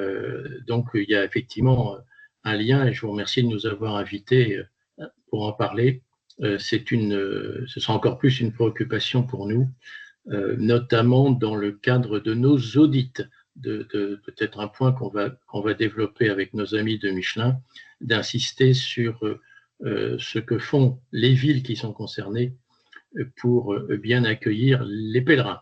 donc, il y a effectivement un lien, et je vous remercie de nous avoir invités pour en parler. Ce sera encore plus une préoccupation pour nous, notamment dans le cadre de nos audits, peut-être un point qu'on va développer avec nos amis de Michelin, d'insister sur ce que font les villes qui sont concernées pour bien accueillir les pèlerins.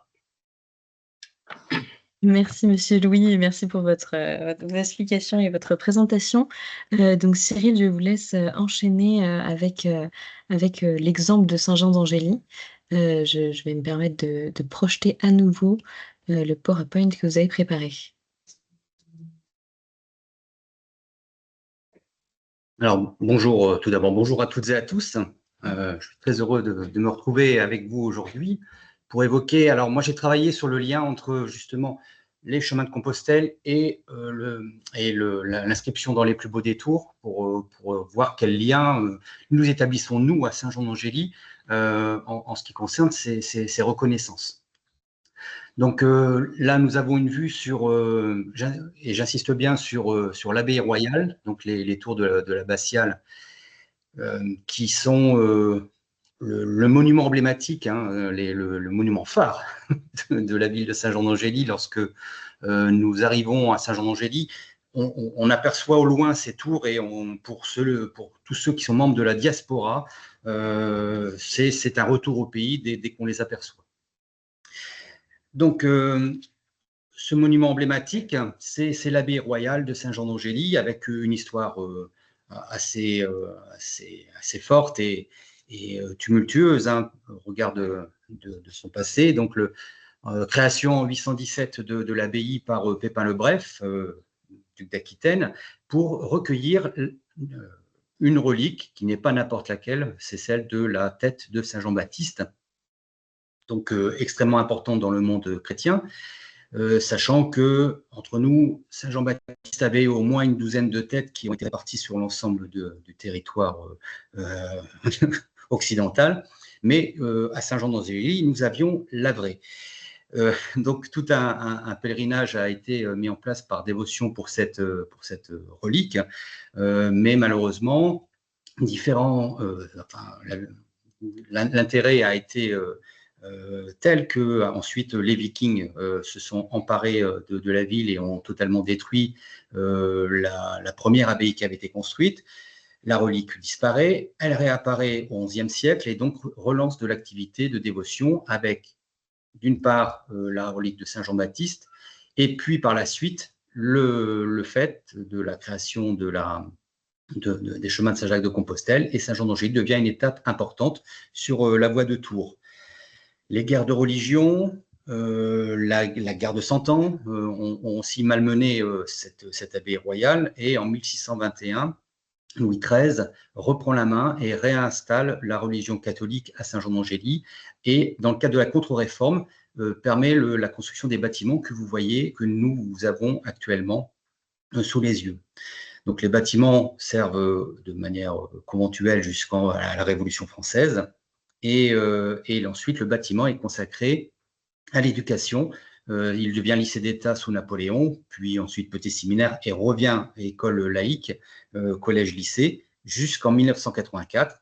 Merci, Monsieur Louis, et merci pour vos explications et votre présentation. Donc, Cyril, je vous laisse enchaîner avec l'exemple de Saint-Jean-d'Angély. Je vais me permettre de projeter à nouveau le PowerPoint que vous avez préparé. Alors, bonjour, tout d'abord, bonjour à toutes et à tous. Je suis très heureux de me retrouver avec vous aujourd'hui pour évoquer. Alors, moi, j'ai travaillé sur le lien entre justement les chemins de Compostelle et l'inscription dans les plus beaux détours pour voir quel lien nous établissons, nous, à Saint-Jean-d'Angély, en ce qui concerne ces reconnaissances. Donc là, nous avons une vue sur, et j'insiste bien sur l'abbaye royale, donc les tours de l'abbatiale, qui sont le monument emblématique, hein, le monument phare de la ville de Saint-Jean-d'Angély. Lorsque nous arrivons à Saint-Jean-d'Angély, on aperçoit au loin ces tours, et pour tous ceux qui sont membres de la diaspora, c'est un retour au pays dès qu'on les aperçoit. Donc, ce monument emblématique, c'est l'abbaye royale de Saint-Jean-d'Angély, avec une histoire assez forte et tumultueuse, hein, au regard de son passé. Donc, création en 817 de l'abbaye par Pépin le Bref, duc d'Aquitaine, pour recueillir une relique qui n'est pas n'importe laquelle, c'est celle de la tête de Saint Jean-Baptiste, donc extrêmement importante dans le monde chrétien, sachant que entre nous, Saint Jean-Baptiste avait au moins une douzaine de têtes qui ont été réparties sur l'ensemble du territoire occidental, mais à Saint-Jean-d'Angély, nous avions la vraie. Donc tout un pèlerinage a été mis en place par dévotion pour cette relique, mais malheureusement, l'intérêt a été tel que ensuite les Vikings se sont emparés de la ville et ont totalement détruit la première abbaye qui avait été construite. La relique disparaît, elle réapparaît au XIe siècle et donc relance de l'activité de dévotion avec d'une part la relique de Saint Jean-Baptiste et puis par la suite le fait de la création des chemins de Saint-Jacques de Compostelle, et Saint-Jean-d'Angély devient une étape importante sur la voie de Tours. Les guerres de religion, la guerre de Cent Ans ont aussi malmené cette abbaye royale, et en 1621, Louis XIII reprend la main et réinstalle la religion catholique à Saint-Jean-d'Angély, et dans le cadre de la contre-réforme, permet la construction des bâtiments que vous voyez, que nous avons actuellement sous les yeux. Donc les bâtiments servent de manière conventuelle jusqu'à la Révolution française, et ensuite le bâtiment est consacré à l'éducation. Il devient lycée d'État sous Napoléon, puis ensuite petit séminaire, et revient école laïque, collège-lycée, jusqu'en 1984,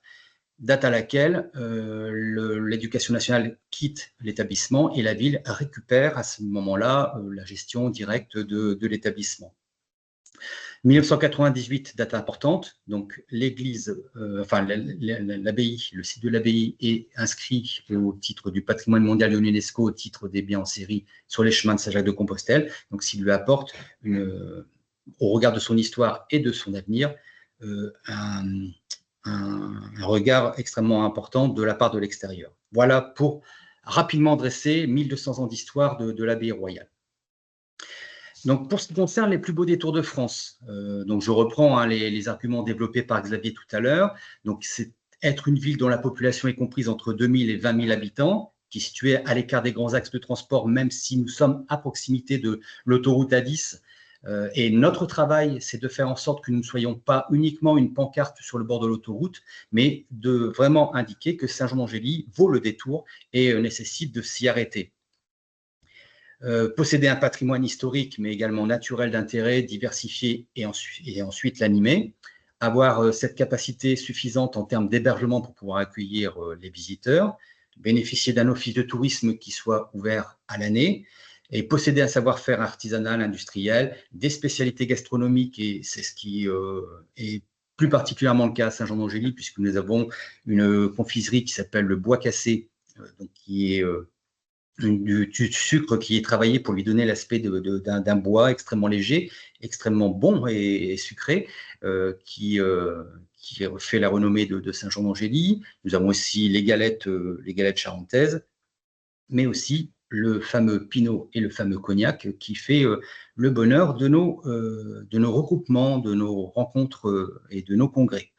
date à laquelle l'éducation nationale quitte l'établissement et la ville récupère à ce moment-là la gestion directe de l'établissement. 1998, date importante, donc l'église, l'abbaye, le site de l'abbaye est inscrit au titre du patrimoine mondial de l'UNESCO, au titre des biens en série sur les chemins de Saint-Jacques de Compostelle, donc s'il lui apporte, au regard de son histoire et de son avenir, un regard extrêmement important de la part de l'extérieur. Voilà pour rapidement dresser 1200 ans d'histoire de l'abbaye royale. Donc, pour ce qui concerne les plus beaux détours de France, donc je reprends les arguments développés par Xavier tout à l'heure. Donc, c'est être une ville dont la population est comprise entre 2000 et 20 000 habitants, qui est située à l'écart des grands axes de transport, même si nous sommes à proximité de l'autoroute A10. Et notre travail, c'est de faire en sorte que nous ne soyons pas uniquement une pancarte sur le bord de l'autoroute, mais de vraiment indiquer que Saint-Jean-d'Angély vaut le détour et nécessite de s'y arrêter. Posséder un patrimoine historique, mais également naturel d'intérêt, diversifié et ensuite l'animer. Avoir cette capacité suffisante en termes d'hébergement pour pouvoir accueillir les visiteurs. Bénéficier d'un office de tourisme qui soit ouvert à l'année. Et posséder un savoir-faire artisanal, industriel, des spécialités gastronomiques, et c'est ce qui est plus particulièrement le cas à Saint-Jean-d'Angély, puisque nous avons une confiserie qui s'appelle le Bois Cassé, donc qui est du sucre qui est travaillé pour lui donner l'aspect d'un bois extrêmement léger, extrêmement bon et sucré, qui fait la renommée de Saint-Jean-d'Angély. Nous avons aussi les galettes charentaises, mais aussi le fameux Pinot et le fameux Cognac qui fait le bonheur de nos regroupements, de nos rencontres et de nos congrès.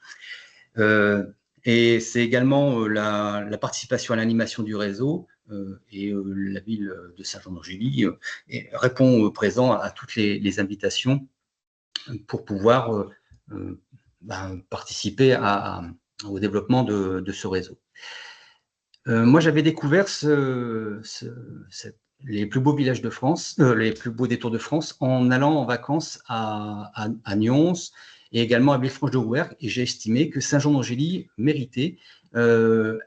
Et c'est également la participation à l'animation du réseau, et la ville de Saint-Jean-d'Angély répond présent à toutes les invitations pour pouvoir participer au développement de ce réseau. Moi, j'avais découvert les plus beaux villages de France, les plus beaux détours de France, en allant en vacances à Nyons et également à Villefranche-de-Rouergue, et j'ai estimé que Saint-Jean-d'Angély méritait de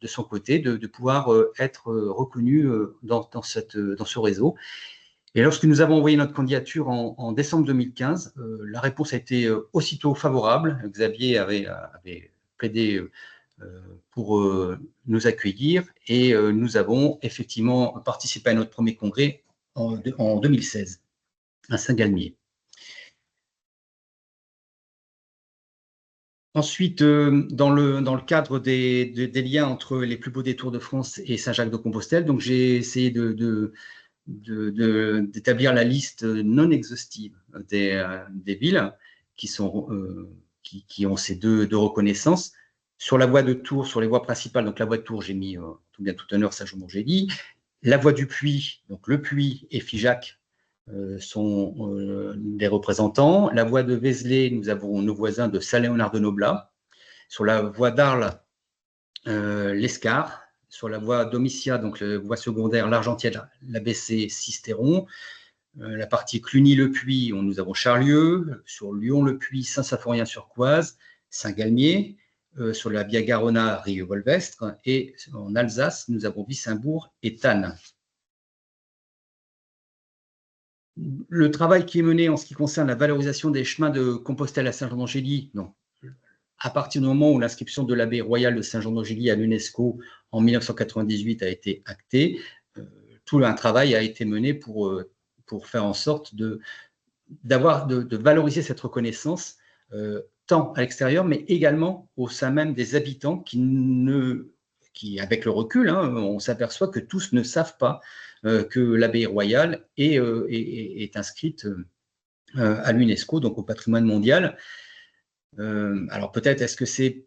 son côté de pouvoir être reconnu dans ce réseau. Et lorsque nous avons envoyé notre candidature en décembre 2015, la réponse a été aussitôt favorable. Xavier avait plaidé pour nous accueillir, et nous avons effectivement participé à notre premier congrès en 2016 à Saint-Galmier. Ensuite, dans le cadre des liens entre les plus beaux détours de France et Saint-Jacques de Compostelle, donc j'ai essayé d'établir la liste non exhaustive des villes qui qui ont ces deux reconnaissances. Sur la voie de Tours, sur les voies principales, donc la voie de Tours, j'ai mis tout bien tout honneur Saint-Jean-d'Angély. La voie du Puy, donc le Puy et Figeac sont des représentants. La voie de Vézelay, nous avons nos voisins de Saint-Léonard-de-Noblat. Sur la voie d'Arles, l'Escar. Sur la voie d'Omicia, donc la voie secondaire, l'Argentière, l'ABC, Sisteron. La partie Cluny-le-Puy, nous avons Charlieu. Sur Lyon-le-Puy, Saint-Symphorien-sur-Coise, Saint-Galmier. Sur la Via Garona, Rieux-Volvestre. Et en Alsace, nous avons Wissembourg et Thann. Le travail qui est mené en ce qui concerne la valorisation des chemins de Compostelle à Saint-Jean-d'Angély, à partir du moment où l'inscription de l'abbaye royale de Saint-Jean-d'Angély à l'UNESCO en 1998 a été actée, tout un travail a été mené pour faire en sorte de valoriser cette reconnaissance, tant à l'extérieur, mais également au sein même des habitants qui avec le recul, on s'aperçoit que tous ne savent pas que l'abbaye royale est inscrite à l'UNESCO, donc au patrimoine mondial. Alors peut-être est-ce que c'est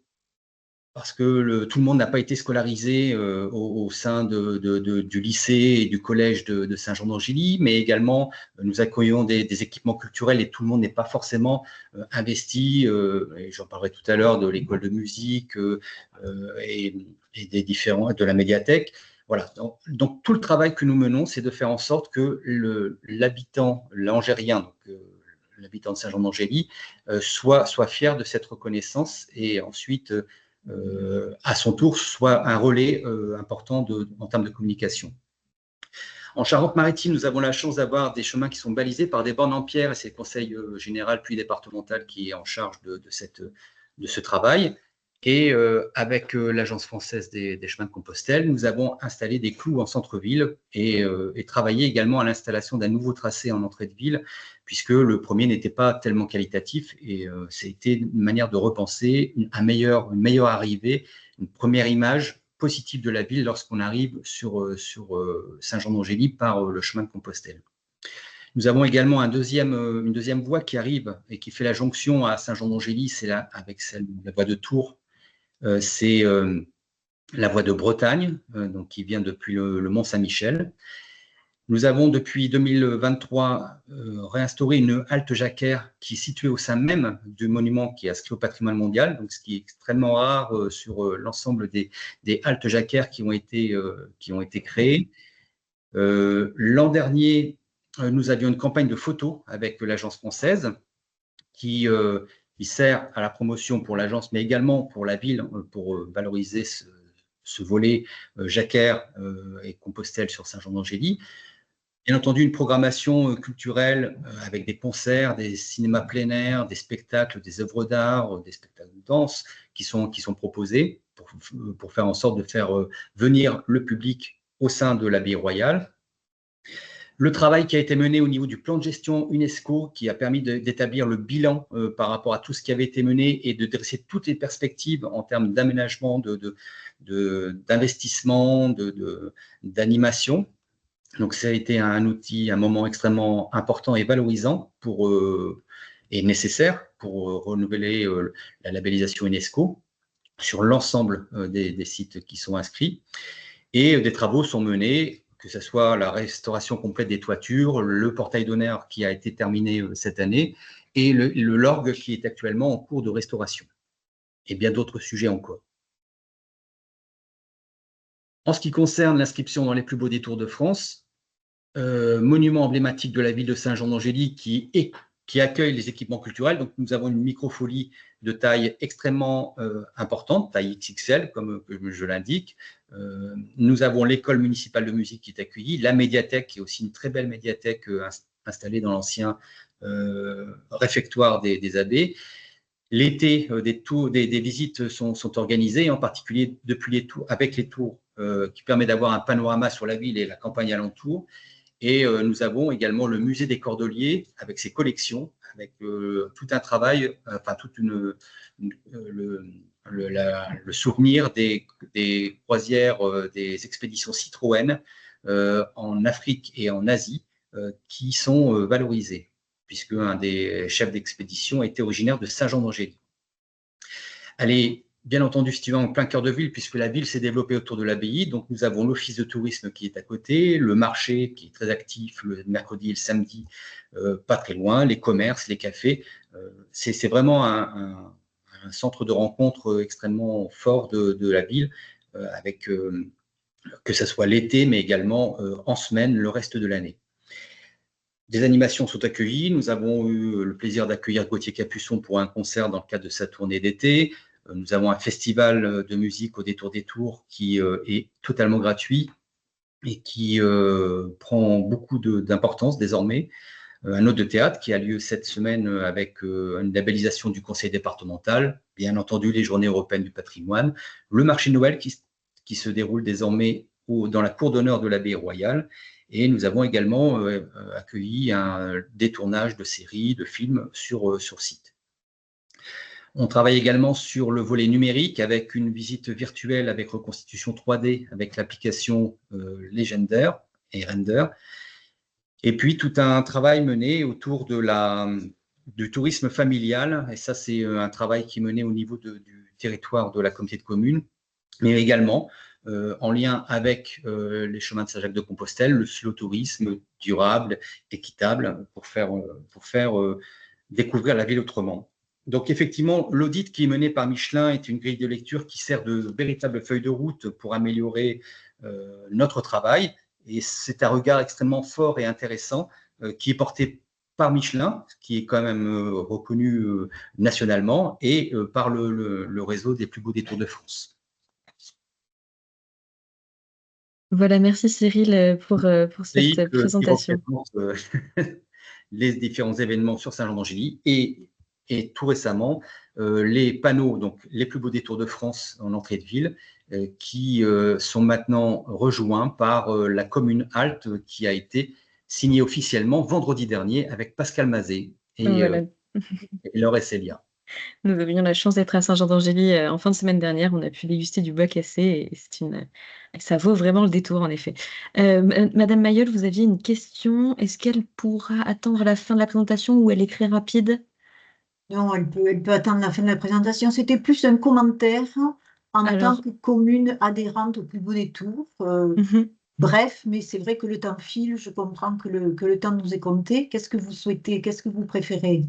parce que tout le monde n'a pas été scolarisé au sein du lycée et du collège de Saint-Jean-d'Angély, mais également nous accueillons des équipements culturels et tout le monde n'est pas forcément investi. Et j'en parlerai tout à l'heure de l'école de musique et de la médiathèque. Voilà. Donc tout le travail que nous menons, c'est de faire en sorte que l'habitant langérien, l'habitant de Saint-Jean-d'Angély, soit fier de cette reconnaissance et ensuite, à son tour, soit un relais important en termes de communication. En Charente-Maritime, nous avons la chance d'avoir des chemins qui sont balisés par des bornes en pierre, et c'est le conseil général puis départemental qui est en charge de ce travail. Et avec l'Agence française des chemins de Compostelle, nous avons installé des clous en centre-ville et travaillé également à l'installation d'un nouveau tracé en entrée de ville, puisque le premier n'était pas tellement qualitatif et c'était une manière de repenser une meilleure arrivée, une première image positive de la ville lorsqu'on arrive sur Saint-Jean-d'Angély par le chemin de Compostelle. Nous avons également une deuxième voie qui arrive et qui fait la jonction à Saint-Jean-d'Angély, c'est là avec la voie de Tours. C'est la voie de Bretagne, donc qui vient depuis le Mont-Saint-Michel. Nous avons depuis 2023 réinstauré une halte jacquère qui est située au sein même du monument qui est inscrit au patrimoine mondial, donc ce qui est extrêmement rare sur l'ensemble des haltes jacquères qui ont été créées. L'an dernier, nous avions une campagne de photos avec l'Agence française qui sert à la promotion pour l'agence, mais également pour la ville, pour valoriser ce volet jacquère et Compostelle sur Saint-Jean-d'Angély. Bien entendu, une programmation culturelle avec des concerts, des cinémas plein air, des spectacles, des œuvres d'art, des spectacles de danse qui sont proposés pour faire en sorte de faire venir le public au sein de l'abbaye royale. Le travail qui a été mené au niveau du plan de gestion UNESCO, qui a permis d'établir le bilan par rapport à tout ce qui avait été mené et de dresser toutes les perspectives en termes d'aménagement, d'investissement, d'animation. Donc, ça a été un moment extrêmement important et valorisant et nécessaire pour renouveler la labellisation UNESCO sur l'ensemble des sites qui sont inscrits. Et des travaux sont menés, que ce soit la restauration complète des toitures, le portail d'honneur qui a été terminé cette année, et l'orgue qui est actuellement en cours de restauration, et bien d'autres sujets encore. En ce qui concerne l'inscription dans les plus beaux détours de France, monument emblématique de la ville de Saint-Jean-d'Angély qui accueille les équipements culturels. Donc, nous avons une microfolie de taille extrêmement importante, taille XXL, comme je l'indique. Nous avons l'école municipale de musique qui est accueillie, la médiathèque, qui est aussi une très belle médiathèque installée dans l'ancien réfectoire des abbés. L'été, des visites sont organisées, en particulier depuis les tours, avec les tours, qui permet d'avoir un panorama sur la ville et la campagne alentour. Et nous avons également le musée des Cordeliers avec ses collections, avec tout un travail, le souvenir des croisières, des expéditions Citroën en Afrique et en Asie qui sont valorisées, puisque un des chefs d'expédition était originaire de Saint-Jean-d'Angély. Elle est bien entendu située en plein cœur de ville, puisque la ville s'est développée autour de l'abbaye. Donc, nous avons l'office de tourisme qui est à côté, le marché qui est très actif le mercredi et le samedi, pas très loin, les commerces, les cafés. C'est vraiment un centre de rencontre extrêmement fort de la ville, avec que ce soit l'été, mais également en semaine, le reste de l'année. Des animations sont accueillies. Nous avons eu le plaisir d'accueillir Gauthier Capuçon pour un concert dans le cadre de sa tournée d'été. Nous avons un festival de musique au Détour des Tours qui est totalement gratuit et qui prend beaucoup d'importance désormais. Un autre de théâtre qui a lieu cette semaine avec une labellisation du conseil départemental, bien entendu les journées européennes du patrimoine, le marché de Noël qui se déroule désormais dans la cour d'honneur de l'abbaye royale, et nous avons également accueilli un détournage de séries, de films sur site. On travaille également sur le volet numérique avec une visite virtuelle avec reconstitution 3D avec l'application Legender et Render. Et puis, tout un travail mené autour du tourisme familial. Et ça, c'est un travail qui est mené au niveau du territoire de la communauté de communes, mais également en lien avec les chemins de Saint-Jacques-de-Compostelle, le slow tourisme durable, équitable, pour faire découvrir la ville autrement. Donc, effectivement, l'audit qui est mené par Michelin est une grille de lecture qui sert de véritable feuille de route pour améliorer notre travail. Et c'est un regard extrêmement fort et intéressant qui est porté par Michelin, qui est quand même reconnu nationalement, et par le réseau des plus beaux détours de France. Voilà, merci Cyril pour cette présentation. Les différents événements sur Saint-Jean-d'Angély et tout récemment les panneaux, donc les plus beaux détours de France en entrée de ville, qui sont maintenant rejoints par la commune Halte, qui a été signée officiellement vendredi dernier avec Pascal Mazet et Laure Célia. Nous avions la chance d'être à Saint-Jean-d'Angély en fin de semaine dernière. On a pu déguster du bois cassé et ça vaut vraiment le détour, en effet. Madame Mayol, vous aviez une question. Est-ce qu'elle pourra attendre la fin de la présentation ou elle est très rapide? Non, elle peut attendre la fin de la présentation. C'était plus un commentaire en tant que commune adhérente au plus beau détour. Bref, mais c'est vrai que le temps file. Je comprends que le temps nous est compté. Qu'est-ce que vous souhaitez? Qu'est-ce que vous préférez?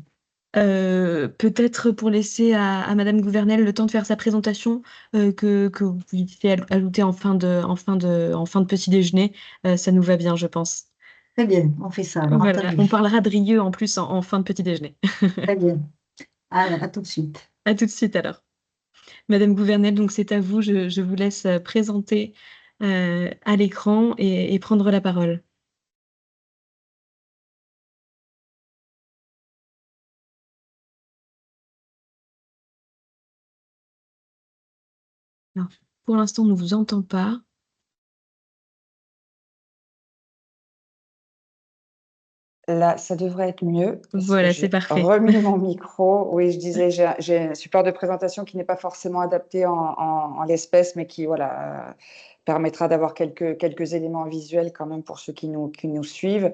Peut-être pour laisser à Madame Gouvernel le temps de faire sa présentation, que vous puissiez ajouter en fin de petit déjeuner, ça nous va bien, je pense. Très bien, on fait ça. Alors, voilà, on parlera de Rieux en plus en fin de petit déjeuner. Très bien. À tout de suite. À tout de suite alors. Madame Gouvernel, donc c'est à vous, je vous laisse présenter à l'écran et prendre la parole. Alors, pour l'instant, on ne vous entend pas. Là, ça devrait être mieux. Voilà, c'est parfait. Remis mon micro. Oui, je disais, j'ai un support de présentation qui n'est pas forcément adapté en l'espèce, mais qui permettra d'avoir quelques éléments visuels quand même pour ceux qui nous suivent.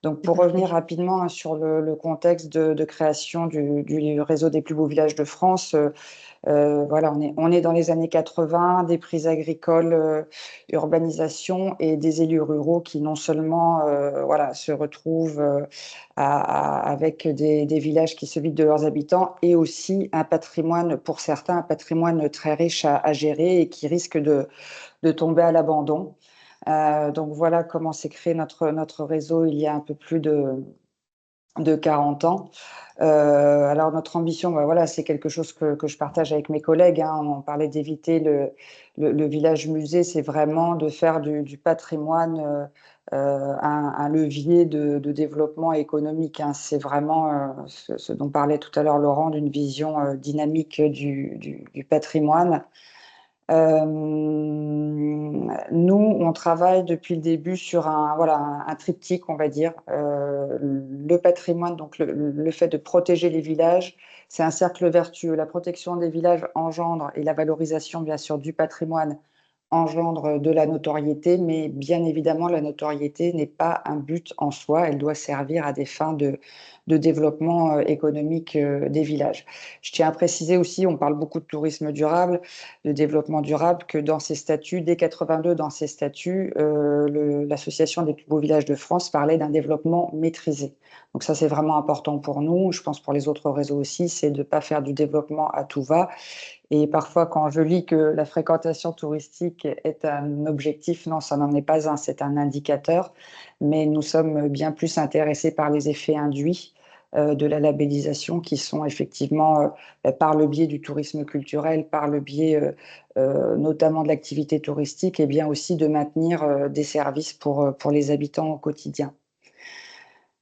Donc, pour revenir rapidement sur le contexte de création du réseau des plus beaux villages de France, voilà, on est dans les années 80, des prises agricoles, urbanisation et des élus ruraux qui non seulement voilà, se retrouvent avec des villages qui se vident de leurs habitants et aussi un patrimoine, pour certains, un patrimoine très riche à gérer et qui risque de tomber à l'abandon. Donc voilà comment s'est créé notre réseau il y a un peu plus de 40 ans. Alors notre ambition, voilà, c'est quelque chose que je partage avec mes collègues. On parlait d'éviter le village musée, c'est vraiment de faire du patrimoine un levier de développement économique. C'est vraiment ce dont parlait tout à l'heure Laurent, d'une vision dynamique du patrimoine. Nous, on travaille depuis le début sur un triptyque, on va dire. Le patrimoine, donc le fait de protéger les villages, c'est un cercle vertueux. La protection des villages engendre et la valorisation, bien sûr, du patrimoine engendre de la notoriété, mais bien évidemment, la notoriété n'est pas un but en soi, elle doit servir à des fins de développement économique des villages. Je tiens à préciser aussi, on parle beaucoup de tourisme durable, de développement durable, que dans ces statuts, dès 82, dans ces statuts, l'Association des plus beaux villages de France parlait d'un développement maîtrisé. Donc ça, c'est vraiment important pour nous, je pense pour les autres réseaux aussi, c'est de ne pas faire du développement à tout va. Et parfois, quand je lis que la fréquentation touristique est un objectif, non, ça n'en est pas un, c'est un indicateur. Mais nous sommes bien plus intéressés par les effets induits de la labellisation qui sont effectivement par le biais du tourisme culturel, par le biais notamment de l'activité touristique et bien aussi de maintenir des services pour les habitants au quotidien.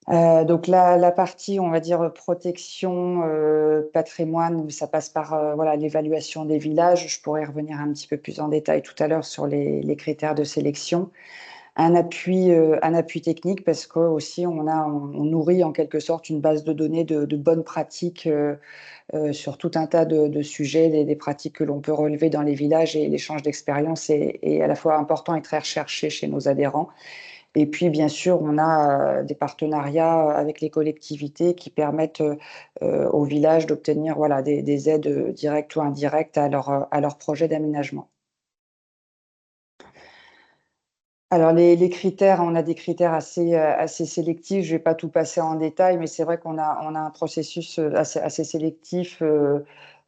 Donc la partie, on va dire, protection, patrimoine, ça passe par voilà, l'évaluation des villages. Je pourrais revenir un petit peu plus en détail tout à l'heure sur les critères de sélection. Un appui technique parce qu'aussi on nourrit en quelque sorte une base de données de bonnes pratiques sur tout un tas de sujets, des pratiques que l'on peut relever dans les villages, et l'échange d'expériences est à la fois important et très recherché chez nos adhérents. Et puis, bien sûr, on a des partenariats avec les collectivités qui permettent aux villages d'obtenir voilà, des aides directes ou indirectes à leur projet d'aménagement. Alors, les critères, on a des critères assez sélectifs. Je ne vais pas tout passer en détail, mais c'est vrai qu'on a un processus assez sélectif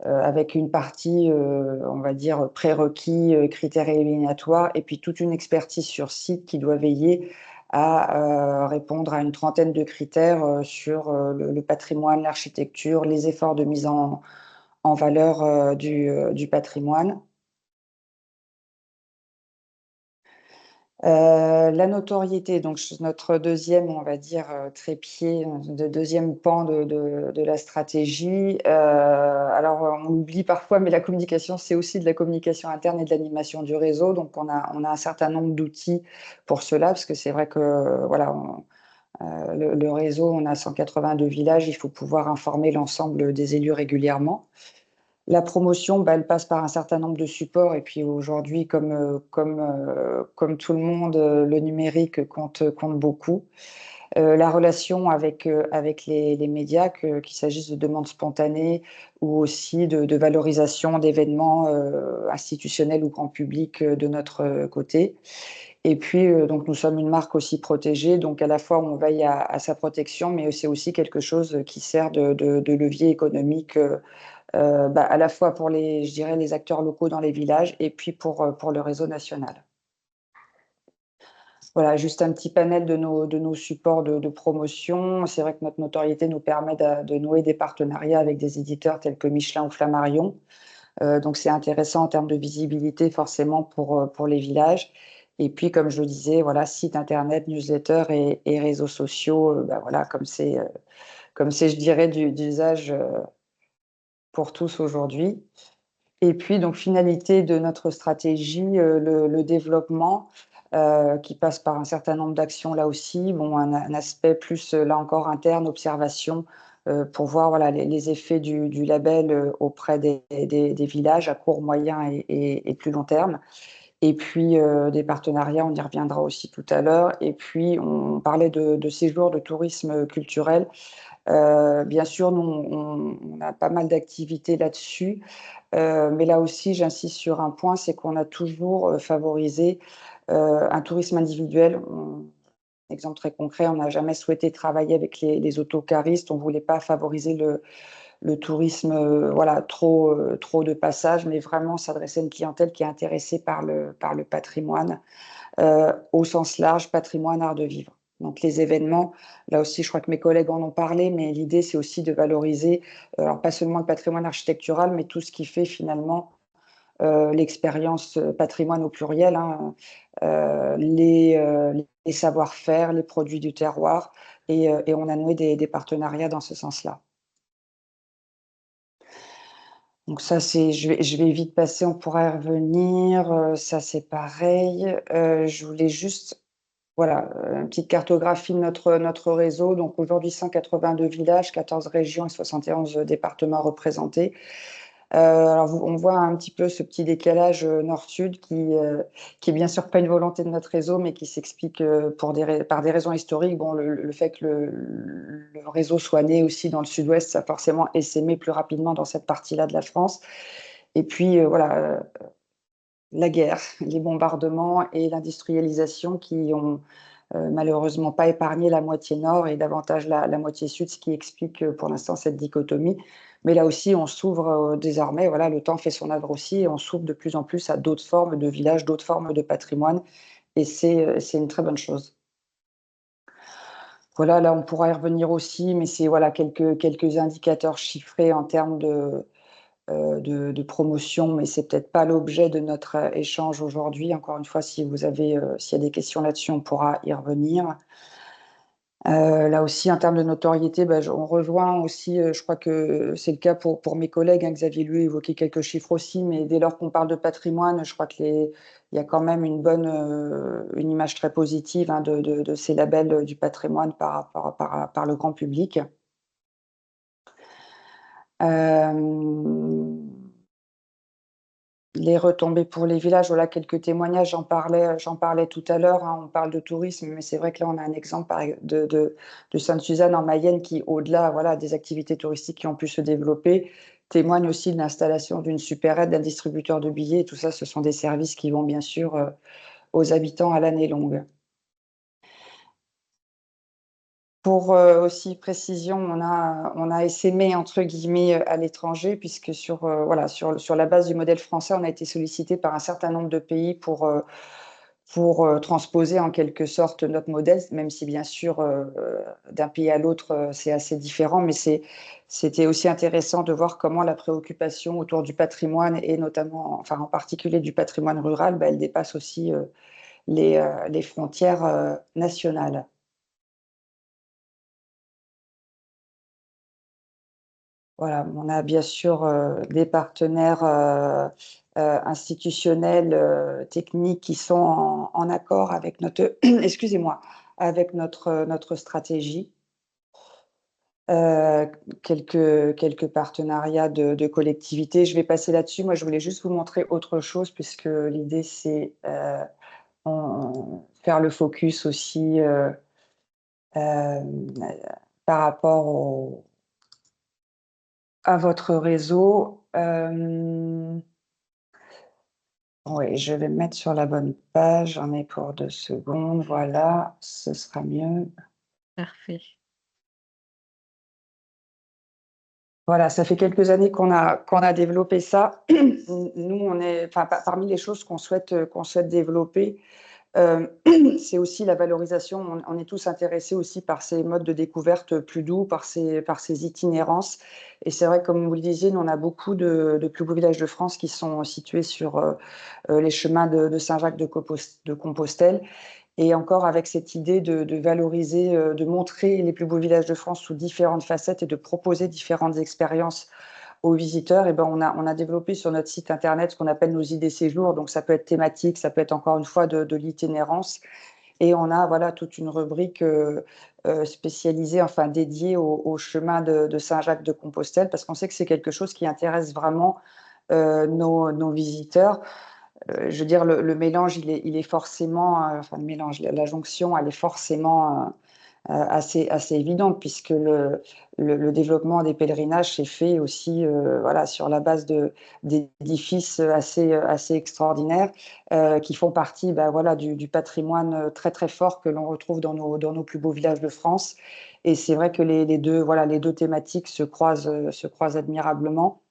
avec une partie, on va dire, prérequis, critères éliminatoires, et puis toute une expertise sur site qui doit veiller à répondre à une trentaine de critères sur le patrimoine, l'architecture, les efforts de mise en valeur du patrimoine. La notoriété, donc notre deuxième, on va dire, trépied, deuxième pan de la stratégie. Alors, on oublie parfois, mais la communication, c'est aussi de la communication interne et de l'animation du réseau. Donc, on a un certain nombre d'outils pour cela, parce que c'est vrai que, voilà, le réseau, on a 182 villages, il faut pouvoir informer l'ensemble des élus régulièrement. La promotion, elle passe par un certain nombre de supports, et puis aujourd'hui, comme tout le monde, le numérique compte beaucoup. La relation avec les médias, qu'il s'agisse de demandes spontanées ou aussi de valorisation d'événements institutionnels ou grand public de notre côté. Et puis, donc nous sommes une marque aussi protégée, donc à la fois on veille à sa protection, mais c'est aussi quelque chose qui sert de levier économique à la fois pour je dirais, les acteurs locaux dans les villages, et puis pour le réseau national. Voilà, juste un petit panel de nos supports de promotion. C'est vrai que notre notoriété nous permet de nouer des partenariats avec des éditeurs tels que Michelin ou Flammarion. Donc c'est intéressant en termes de visibilité forcément pour les villages. Et puis, comme je le disais, voilà, site internet, newsletter et réseaux sociaux, voilà, comme c'est, je dirais, d'usage pour tous aujourd'hui. Et puis, donc, finalité de notre stratégie, le développement qui passe par un certain nombre d'actions là aussi. Bon, un aspect plus, là encore, interne, observation, pour voir voilà, les effets du label auprès des villages à court, moyen et plus long terme. Et puis, des partenariats, on y reviendra aussi tout à l'heure. Et puis, on parlait de séjours de tourisme culturel. Bien sûr, nous, on a pas mal d'activités là-dessus. Mais là aussi, j'insiste sur un point, c'est qu'on a toujours favorisé un tourisme individuel. Exemple très concret, on n'a jamais souhaité travailler avec les autocaristes. On ne voulait pas favoriser le tourisme, voilà, trop de passage, mais vraiment s'adresser à une clientèle qui est intéressée par le patrimoine, au sens large, patrimoine, art de vivre. Donc les événements, là aussi, je crois que mes collègues en ont parlé, mais l'idée, c'est aussi de valoriser, alors pas seulement le patrimoine architectural, mais tout ce qui fait finalement l'expérience patrimoine au pluriel, hein, les savoir-faire, les produits du terroir, et on a noué des partenariats dans ce sens-là. Donc ça, je vais vite passer, on pourra y revenir. Ça, c'est pareil. Je voulais juste, voilà, une petite cartographie de notre réseau. Donc aujourd'hui, 182 villages, 14 régions et 71 départements représentés. Alors, on voit un petit peu ce petit décalage nord-sud qui est bien sûr pas une volonté de notre réseau, mais qui s'explique par des raisons historiques. Bon, le fait que le réseau soit né aussi dans le sud-ouest, ça a forcément essaimé plus rapidement dans cette partie-là de la France. Et puis, voilà, la guerre, les bombardements et l'industrialisation qui ont malheureusement pas épargné la moitié nord et davantage la moitié sud, ce qui explique pour l'instant cette dichotomie. Mais là aussi, on s'ouvre désormais, voilà, le temps fait son œuvre aussi, et on s'ouvre de plus en plus à d'autres formes de villages, d'autres formes de patrimoine, et c'est une très bonne chose. Voilà, là, on pourra y revenir aussi, mais c'est voilà, quelques indicateurs chiffrés en termes de promotion, mais c'est peut-être pas l'objet de notre échange aujourd'hui. Encore une fois, s'il y a des questions là-dessus, on pourra y revenir. Là aussi, en termes de notoriété, on rejoint aussi, je crois que c'est le cas pour mes collègues, hein, Xavier Lieu évoquait quelques chiffres aussi, mais dès lors qu'on parle de patrimoine, je crois qu'il y a quand même une image très positive, hein, de ces labels du patrimoine par le grand public. Les retombées pour les villages, voilà quelques témoignages, j'en parlais tout à l'heure, hein, on parle de tourisme, mais c'est vrai que là, on a un exemple de Sainte-Suzanne en Mayenne qui, au-delà, voilà, des activités touristiques qui ont pu se développer, témoigne aussi de l'installation d'une supérette, d'un distributeur de billets. Et tout ça, ce sont des services qui vont bien sûr aux habitants à l'année longue. Pour aussi précision, on a essaimé entre guillemets à l'étranger, puisque voilà, sur la base du modèle français, on a été sollicité par un certain nombre de pays pour transposer en quelque sorte notre modèle, même si bien sûr d'un pays à l'autre c'est assez différent, mais c'était aussi intéressant de voir comment la préoccupation autour du patrimoine et notamment, enfin en particulier du patrimoine rural, elle dépasse aussi les frontières nationales. Voilà, on a bien sûr des partenaires institutionnels, techniques qui sont en accord avec excusez-moi, avec notre stratégie. Quelques partenariats de collectivités. Je vais passer là-dessus. Moi, je voulais juste vous montrer autre chose puisque l'idée, c'est faire le focus aussi par rapport à votre réseau. Oui, je vais me mettre sur la bonne page. J'en ai pour 2 secondes. Voilà, ce sera mieux. Parfait. Voilà, ça fait quelques années qu'on a développé ça. Nous, parmi les choses qu'on souhaite développer, c'est aussi la valorisation. On est tous intéressés aussi par ces modes de découverte plus doux, par ces itinérances. Et c'est vrai, comme vous le disiez, nous, on a beaucoup de plus beaux villages de France qui sont situés sur les chemins de Saint-Jacques de Compostelle. Et encore avec cette idée de valoriser, de montrer les plus beaux villages de France sous différentes facettes et de proposer différentes expériences aux visiteurs, et ben on a développé sur notre site internet ce qu'on appelle nos idées séjours. Donc ça peut être thématique, ça peut être encore une fois de l'itinérance. Et on a voilà toute une rubrique spécialisée, enfin dédiée au chemin de Saint-Jacques de Compostelle, parce qu'on sait que c'est quelque chose qui intéresse vraiment nos visiteurs. Je veux dire, le mélange, il est forcément, enfin le mélange, la jonction, elle est forcément assez évidente, puisque le développement des pèlerinages s'est fait aussi voilà, sur la base d'édifices assez extraordinaires qui font partie voilà, du patrimoine très très fort que l'on retrouve dans nos plus beaux villages de France. Et c'est vrai que les deux thématiques se croisent admirablement.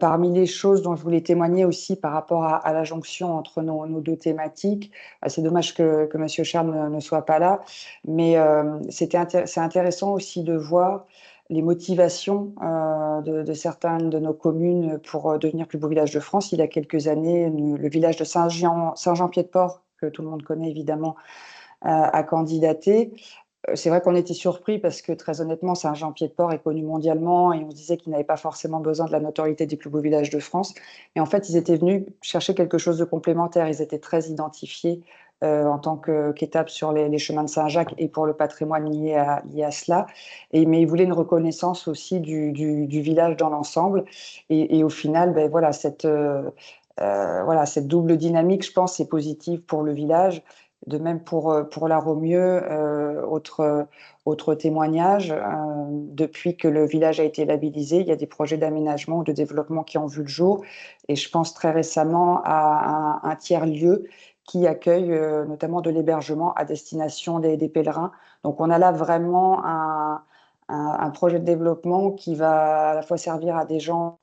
Parmi les choses dont je voulais témoigner aussi par rapport à la jonction entre nos deux thématiques, c'est dommage que Monsieur Charles ne soit pas là, mais c'est intéressant aussi de voir les motivations de certaines de nos communes pour devenir plus beau village de France. Il y a quelques années, le village de Saint-Jean-Pied-de-Port, que tout le monde connaît évidemment, a candidaté. C'est vrai qu'on était surpris parce que très honnêtement, Saint-Jean-Pied-de-Port est connu mondialement et on se disait qu'il n'avait pas forcément besoin de la notoriété des plus beaux villages de France. Mais en fait, ils étaient venus chercher quelque chose de complémentaire. Ils étaient très identifiés en tant qu'étape sur les chemins de Saint-Jacques et pour le patrimoine lié à cela. Mais il voulait une reconnaissance aussi du village dans l'ensemble. Et au final, ben, voilà, cette double dynamique, je pense, est positive pour le village. De même pour la Romieux, autre témoignage, depuis que le village a été labellisé, il y a des projets d'aménagement ou de développement qui ont vu le jour. Et je pense très récemment à un tiers-lieu qui accueille notamment de l'hébergement à destination des pèlerins. Donc on a là vraiment un projet de développement qui va à la fois servir à des gens,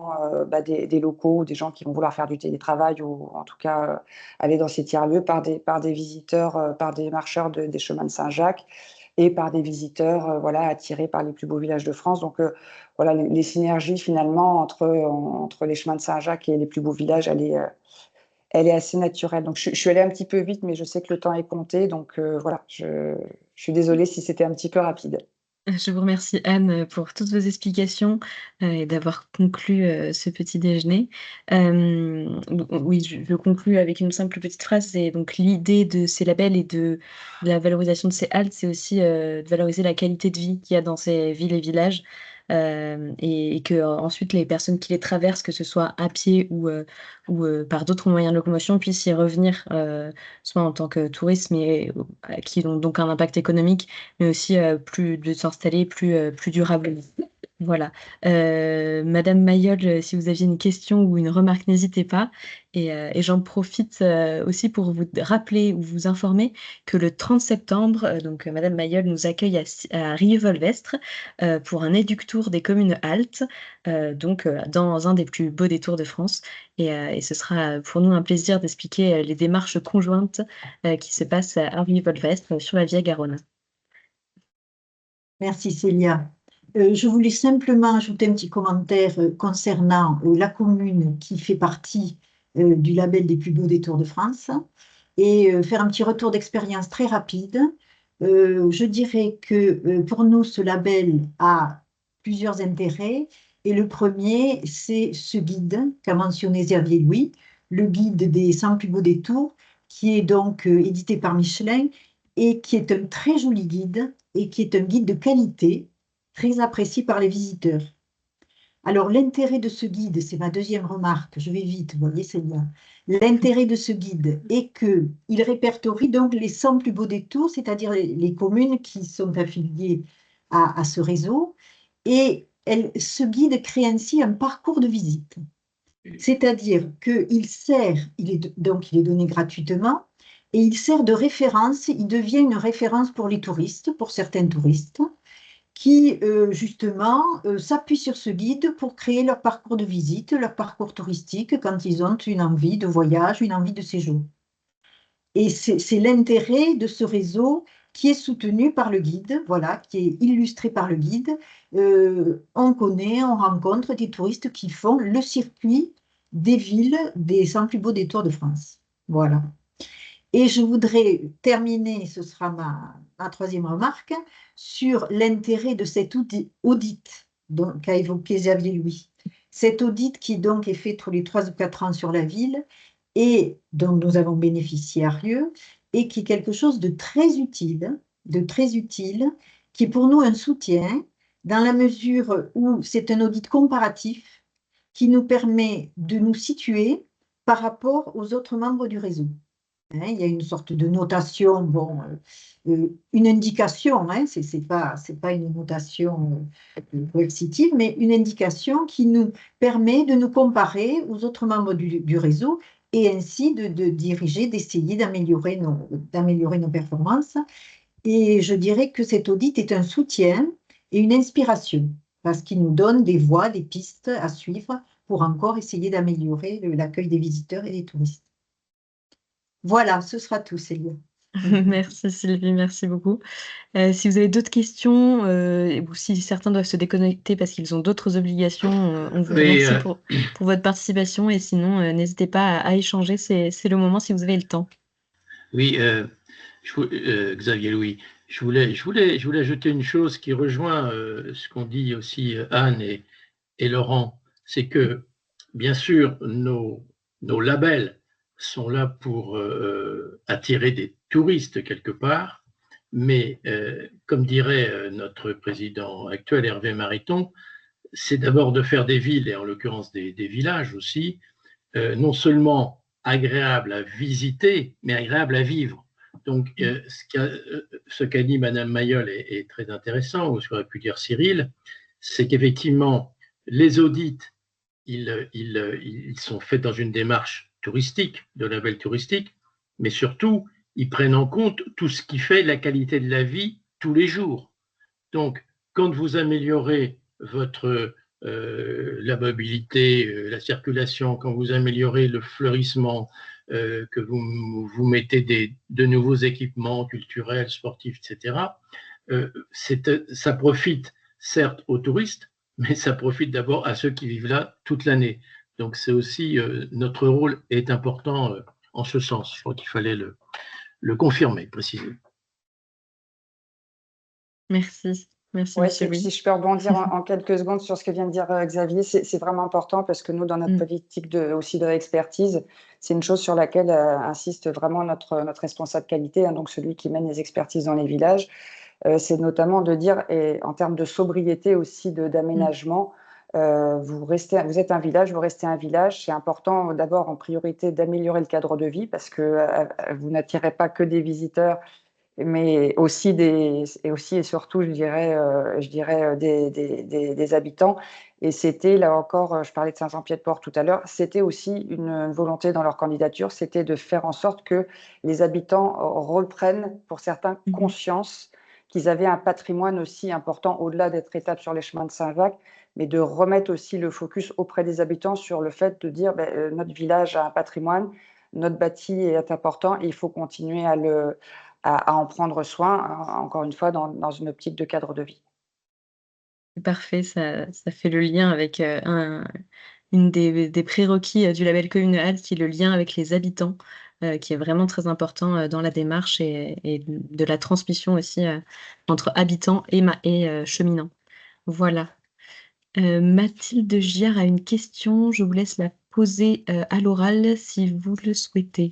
des locaux, des gens qui vont vouloir faire du télétravail ou en tout cas aller dans ces tiers-lieux par des visiteurs, par des marcheurs des chemins de Saint-Jacques et par des visiteurs attirés par les plus beaux villages de France. Donc voilà, les synergies finalement entre les chemins de Saint-Jacques et les plus beaux villages, elle est assez naturelle. Donc je suis allée un petit peu vite, mais je sais que le temps est compté. Donc voilà, je suis désolée si c'était un petit peu rapide. Je vous remercie Anne pour toutes vos explications et d'avoir conclu ce petit déjeuner. Oui, je conclus avec une simple petite phrase. C'est donc l'idée de ces labels et de la valorisation de ces haltes, c'est aussi de valoriser la qualité de vie qu'il y a dans ces villes et villages. Et que ensuite les personnes qui les traversent, que ce soit à pied ou par d'autres moyens de locomotion, puissent y revenir, soit en tant que touristes, mais qui ont donc un impact économique, mais aussi plus de s'installer plus durablement. Voilà. Madame Mayol, si vous aviez une question ou une remarque, n'hésitez pas. Et j'en profite aussi pour vous rappeler ou vous informer que le 30 septembre, Madame Mayol nous accueille à Rieux-Volvestre pour un éduc-tour des communes altes, dans un des plus beaux détours de France. Et ce sera pour nous un plaisir d'expliquer les démarches conjointes qui se passent à Rieux-Volvestre sur la Via Garonne. Merci Célia. Je voulais simplement ajouter un petit commentaire concernant la commune qui fait partie du label des plus beaux détours de France et faire un petit retour d'expérience très rapide. Je dirais que pour nous, ce label a plusieurs intérêts et le premier, c'est ce guide qu'a mentionné Xavier Louis, le guide des 100 plus beaux détours, qui est donc édité par Michelin et qui est un très joli guide et qui est un guide de qualité, très apprécié par les visiteurs. Alors, l'intérêt de ce guide, c'est ma deuxième remarque, je vais vite, vous voyez, c'est bien. L'intérêt de ce guide est qu'il répertorie donc les 100 plus beaux détours, c'est-à-dire les communes qui sont affiliées à ce réseau, et ce guide crée ainsi un parcours de visite. C'est-à-dire qu'il sert, il est donné gratuitement, et il sert de référence, il devient une référence pour les touristes, pour certains touristes, qui justement s'appuient sur ce guide pour créer leur parcours de visite, leur parcours touristique quand ils ont une envie de voyage, une envie de séjour. Et c'est l'intérêt de ce réseau qui est soutenu par le guide, voilà, qui est illustré par le guide. On rencontre des touristes qui font le circuit des villes des 100 plus beaux détours de France. Voilà. Et je voudrais terminer, ce sera ma troisième remarque, sur l'intérêt de cet audit qu'a évoqué Xavier Louis. Cet audit qui donc est fait tous les 3 ou 4 ans sur la ville et dont nous avons bénéficié à Rieux et qui est quelque chose de très utile, qui est pour nous un soutien dans la mesure où c'est un audit comparatif qui nous permet de nous situer par rapport aux autres membres du réseau. Il y a une sorte de notation, une indication, ce n'est pas une notation coercitive, mais une indication qui nous permet de nous comparer aux autres membres du réseau et ainsi de diriger, d'essayer d'améliorer nos performances. Et je dirais que cet audit est un soutien et une inspiration, parce qu'il nous donne des voies, des pistes à suivre pour encore essayer d'améliorer l'accueil des visiteurs et des touristes. Voilà, ce sera tout, Célia. Merci Sylvie, merci beaucoup. Si vous avez d'autres questions, ou si certains doivent se déconnecter parce qu'ils ont d'autres obligations, on vous remercie pour votre participation et sinon, n'hésitez pas à échanger, c'est le moment si vous avez le temps. Oui, Xavier Louis, je voulais ajouter une chose qui rejoint ce qu'ont dit aussi Anne et Laurent, c'est que bien sûr nos labels sont là pour attirer touristes quelque part, mais comme dirait notre président actuel, Hervé Mariton, c'est d'abord de faire des villes, et en l'occurrence des villages aussi, non seulement agréables à visiter, mais agréables à vivre. Donc, ce qu'a dit Madame Mayol est très intéressant, ou ce qu'aurait pu dire Cyril, c'est qu'effectivement, les audits, ils sont faits dans une démarche touristique, de label touristique, mais surtout, ils prennent en compte tout ce qui fait la qualité de la vie tous les jours. Donc, quand vous améliorez la mobilité, la circulation, quand vous améliorez le fleurissement, que vous mettez de nouveaux équipements culturels, sportifs, etc., ça profite certes aux touristes, mais ça profite d'abord à ceux qui vivent là toute l'année. Donc c'est aussi, notre rôle est important en ce sens. Je crois qu'il fallait le confirmer, préciser. Merci. Merci, Ouais, monsieur. si je peux rebondir en quelques secondes sur ce que vient de dire Xavier, c'est vraiment important parce que nous, dans notre politique aussi de expertise, c'est une chose sur laquelle insiste vraiment notre responsable qualité, hein, donc celui qui mène les expertises dans les villages, c'est notamment de dire, et en termes de sobriété aussi, d'aménagement, vous êtes un village, vous restez un village. C'est important d'abord en priorité d'améliorer le cadre de vie parce que vous n'attirez pas que des visiteurs, mais aussi et surtout, je dirais des habitants. Et c'était, là encore, je parlais de Saint-Jean-Pied-de-Port tout à l'heure, c'était aussi une volonté dans leur candidature, c'était de faire en sorte que les habitants reprennent, pour certains, conscience qu'ils avaient un patrimoine aussi important, au-delà d'être étape sur les chemins de Saint-Jacques, mais de remettre aussi le focus auprès des habitants sur le fait de dire notre village a un patrimoine, notre bâti est important et il faut continuer à en prendre soin, encore une fois, dans une optique de cadre de vie. Parfait, ça fait le lien avec une des prérequis du label Commune Halte, qui est le lien avec les habitants, qui est vraiment très important dans la démarche et de la transmission aussi entre habitants et cheminants. Voilà. Mathilde Giard a une question, je vous laisse la poser à l'oral si vous le souhaitez.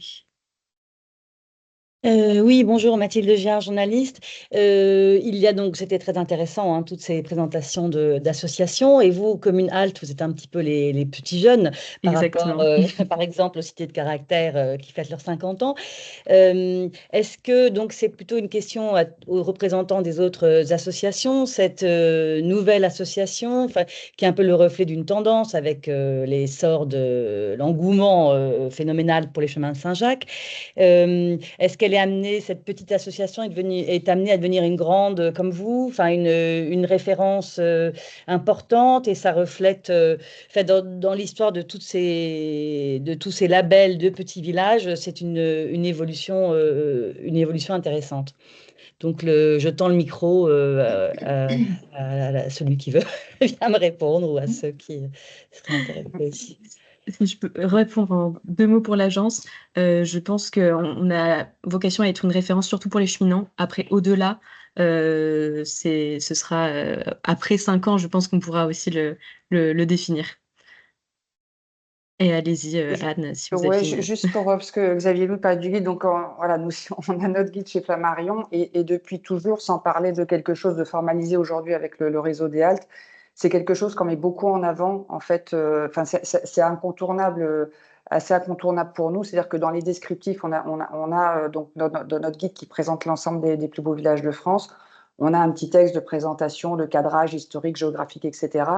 Oui, bonjour, Mathilde Giard, journaliste. Il y a donc, c'était très intéressant, hein, toutes ces présentations d'associations. Et vous, Commune Halte, vous êtes un petit peu les petits jeunes par Exactement. rapport, par exemple, aux cités de caractère qui fêtent leurs 50 ans. Est-ce que donc c'est plutôt une question aux représentants des autres associations, cette nouvelle association, qui est un peu le reflet d'une tendance avec l'essor de l'engouement phénoménal pour les chemins de Saint-Jacques. Est-ce qu'elle est amenée, cette petite association est amenée à devenir une grande comme vous, une référence importante, et ça reflète dans l'histoire de tous ces labels de petits villages, c'est une évolution intéressante. Donc je tends le micro à celui qui veut bien me répondre, ou à ceux qui seraient intéressés aussi. Si je peux répondre en 2 mots pour l'agence, je pense qu'on a vocation à être une référence surtout pour les cheminants. Après, au-delà, ce sera après 5 ans, je pense qu'on pourra aussi le définir. Et allez-y, Anne, si vous avez... Juste parce que Xavier nous parle du guide, donc voilà, nous on a notre guide chez Flammarion, et depuis toujours, sans parler de quelque chose de formalisé aujourd'hui avec le réseau des haltes, c'est quelque chose qu'on met beaucoup en avant, en fait. C'est incontournable, assez incontournable pour nous. C'est-à-dire que dans les descriptifs, on a donc dans notre guide qui présente l'ensemble des plus beaux villages de France, on a un petit texte de présentation, de cadrage historique, géographique, etc.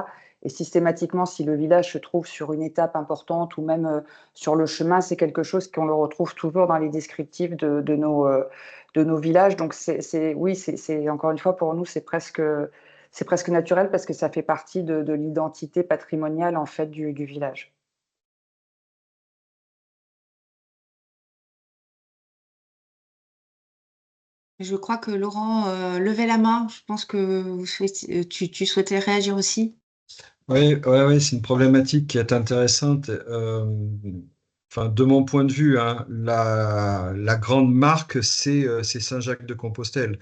Et systématiquement, si le village se trouve sur une étape importante ou même sur le chemin, c'est quelque chose qu'on le retrouve toujours dans les descriptifs de nos villages. Donc, encore une fois, pour nous, c'est presque naturel parce que ça fait partie de l'identité patrimoniale, en fait, du village. Je crois que Laurent levait la main. Je pense que tu souhaitais réagir aussi. Oui, c'est une problématique qui est intéressante. De mon point de vue, hein, la grande marque, c'est Saint-Jacques-de-Compostelle.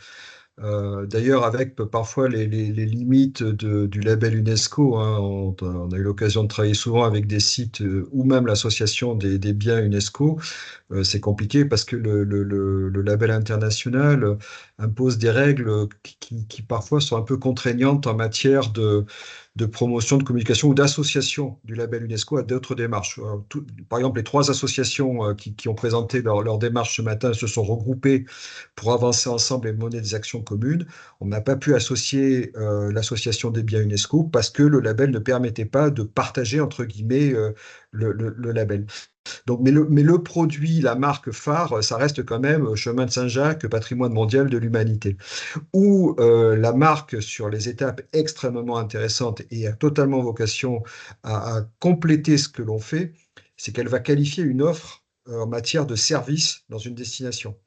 D'ailleurs, avec parfois les limites du label UNESCO, hein, on a eu l'occasion de travailler souvent avec des sites ou même l'association des biens UNESCO. C'est compliqué parce que le label international impose des règles qui parfois sont un peu contraignantes en matière de promotion, de communication ou d'association du label UNESCO à d'autres démarches. Par exemple, les 3 associations qui ont présenté leur démarche ce matin se sont regroupées pour avancer ensemble et mener des actions communes. On n'a pas pu associer l'association des biens UNESCO parce que le label ne permettait pas de partager, entre guillemets, le label. Donc, mais le produit, la marque phare, ça reste quand même Chemin de Saint-Jacques, patrimoine mondial de l'humanité. Où la marque, sur les étapes extrêmement intéressantes et a totalement vocation à compléter ce que l'on fait, c'est qu'elle va qualifier une offre en matière de service dans une destination.